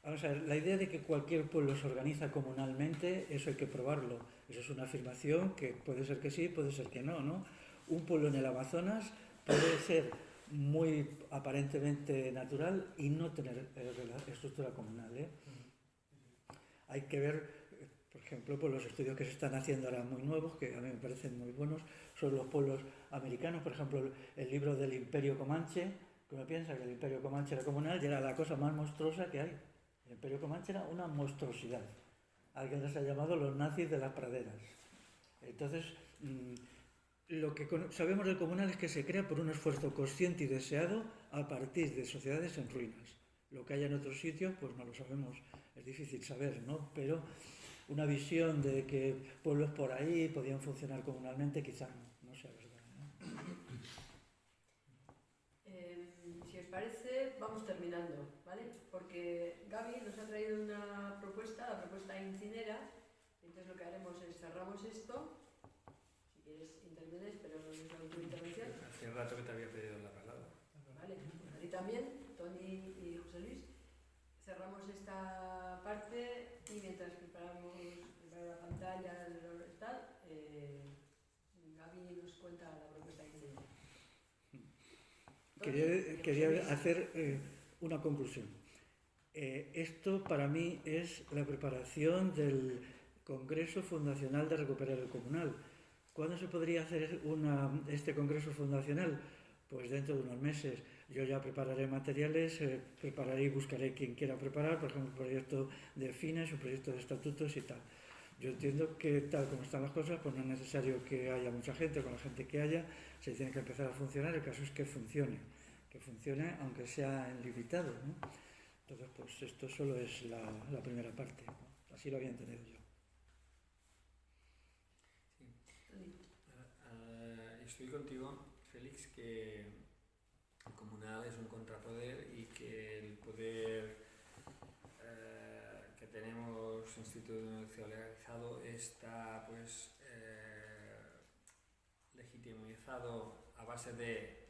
Vamos a ver, la idea de que cualquier pueblo se organiza comunalmente, eso hay que probarlo. Eso es una afirmación que puede ser que sí, puede ser que no, ¿no? Un pueblo en el Amazonas puede ser muy aparentemente natural y no tener estructura comunal, ¿eh? Hay que ver, por ejemplo, pues los estudios que se están haciendo ahora muy nuevos, que a mí me parecen muy buenos, sobre los pueblos americanos. Por ejemplo, el libro del Imperio Comanche, que uno piensa que el Imperio Comanche era comunal y era la cosa más monstruosa que hay. El Imperio Comanche era una monstruosidad. Alguien les ha llamado los nazis de las praderas. Entonces, lo que sabemos del comunal es que se crea por un esfuerzo consciente y deseado a partir de sociedades en ruinas. Lo que hay en otros sitios, pues no lo sabemos, es difícil saber, ¿no? Pero una visión de que pueblos por ahí podían funcionar comunalmente, quizá no sea verdad, ¿no? Si os parece, vamos terminando, ¿vale? Porque Gaby nos ha traído una propuesta, la propuesta Incinera. Entonces lo que haremos es cerramos esto. Si quieres intervenes, pero no es la última intervención. Hace un rato que te había pedido la palabra. Vale, pues a ti también, Tony y José Luis. Cerramos esta parte y mientras preparamos la pantalla, tal, Gaby nos cuenta la propuesta Incinera. Quería hacer una conclusión. Esto para mí es la preparación del Congreso Fundacional de Recuperar el Comunal. ¿Cuándo se podría hacer este Congreso Fundacional? Pues dentro de unos meses. Yo ya prepararé materiales, prepararé y buscaré quien quiera preparar, por ejemplo, un proyecto de fines, un proyecto de estatutos y tal. Yo entiendo que tal como están las cosas, pues no es necesario que haya mucha gente, con la gente que haya, se tiene que empezar a funcionar, el caso es que funcione aunque sea limitado, ¿no? Entonces, pues esto solo es la primera parte, ¿no? Así lo había entendido yo. Estoy contigo, Félix, que el comunal es un contrapoder y que el poder que tenemos institucionalizado está pues legitimizado a base de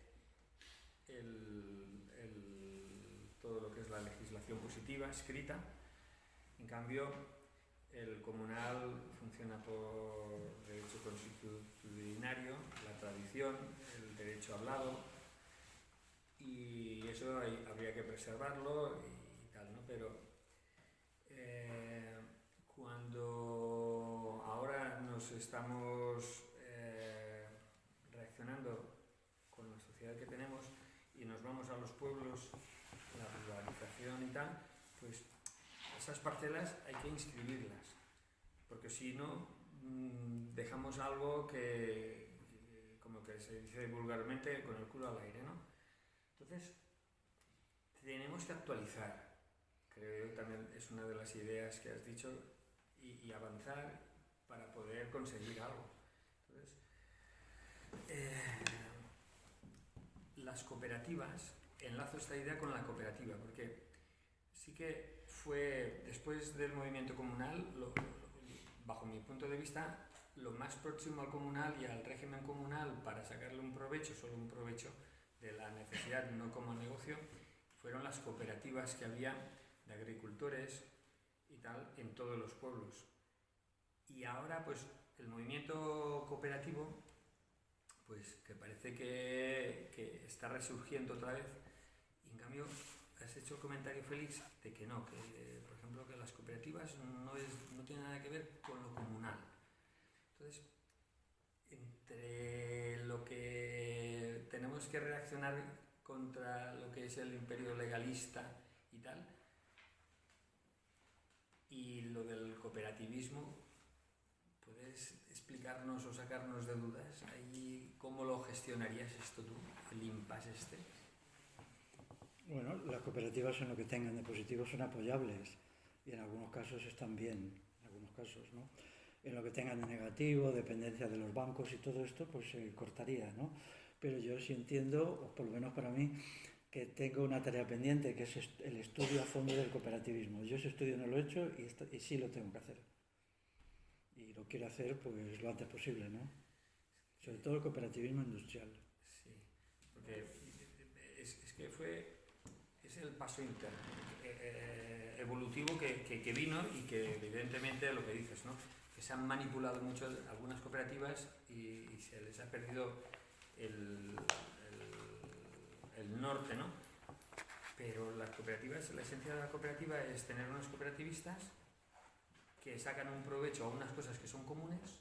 todo lo que es la legislación positiva escrita. En cambio, el comunal funciona por derecho consuetudinario, la tradición, el derecho hablado, y eso habría que preservarlo y tal, ¿no? Pero cuando ahora nos estamos reaccionando con la sociedad que tenemos y nos vamos a los pueblos, la urbanización y tal, pues esas parcelas hay que inscribirlas, porque si no dejamos algo que, como que se dice vulgarmente, con el culo al aire, ¿no? Entonces, tenemos que actualizar, creo yo también es una de las ideas que has dicho, y avanzar para poder conseguir algo. Entonces, las cooperativas, enlazo esta idea con la cooperativa, porque sí que fue, después del movimiento comunal, bajo mi punto de vista, lo más próximo al comunal y al régimen comunal para sacarle un provecho, solo un provecho de la necesidad, no como negocio, fueron las cooperativas que había de agricultores y tal en todos los pueblos. Y ahora pues el movimiento cooperativo pues que parece que está resurgiendo otra vez, y en cambio has hecho el comentario, Félix, de que no, que por ejemplo que las cooperativas no tienen nada que ver con lo comunal. Entonces, entre lo que tenemos que reaccionar contra lo que es el imperio legalista y tal, y lo del cooperativismo, ¿puedes explicarnos o sacarnos de dudas? Ahí, ¿cómo lo gestionarías esto tú, el impasse este? Bueno, las cooperativas en lo que tengan de positivo son apoyables y en algunos casos están bien, en algunos casos, ¿no? En lo que tengan de negativo, dependencia de los bancos y todo esto, pues se cortaría, ¿no? Pero yo sí entiendo, o por lo menos para mí, que tengo una tarea pendiente, que es el estudio a fondo del cooperativismo. Yo ese estudio no lo he hecho y sí lo tengo que hacer. Y lo quiero hacer pues lo antes posible, ¿no? Sobre todo el cooperativismo industrial. Sí, porque es que es el paso interno, evolutivo que vino, y que evidentemente lo que dices, ¿no? Que se han manipulado mucho algunas cooperativas y se les ha perdido el norte, ¿no? Pero las cooperativas, la esencia de la cooperativa es tener unos cooperativistas que sacan un provecho a unas cosas que son comunes,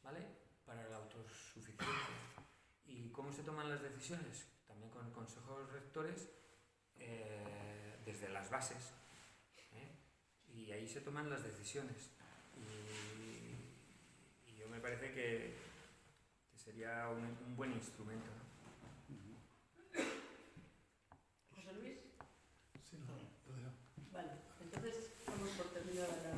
¿vale? Para la autosuficiencia. ¿Y cómo se toman las decisiones? También con consejos rectores, desde las bases, y ahí se toman las decisiones. Y yo me parece que sería un buen instrumento, ¿no? José Luis. Sí, no, lo dejo. Vale, entonces vamos por terminada la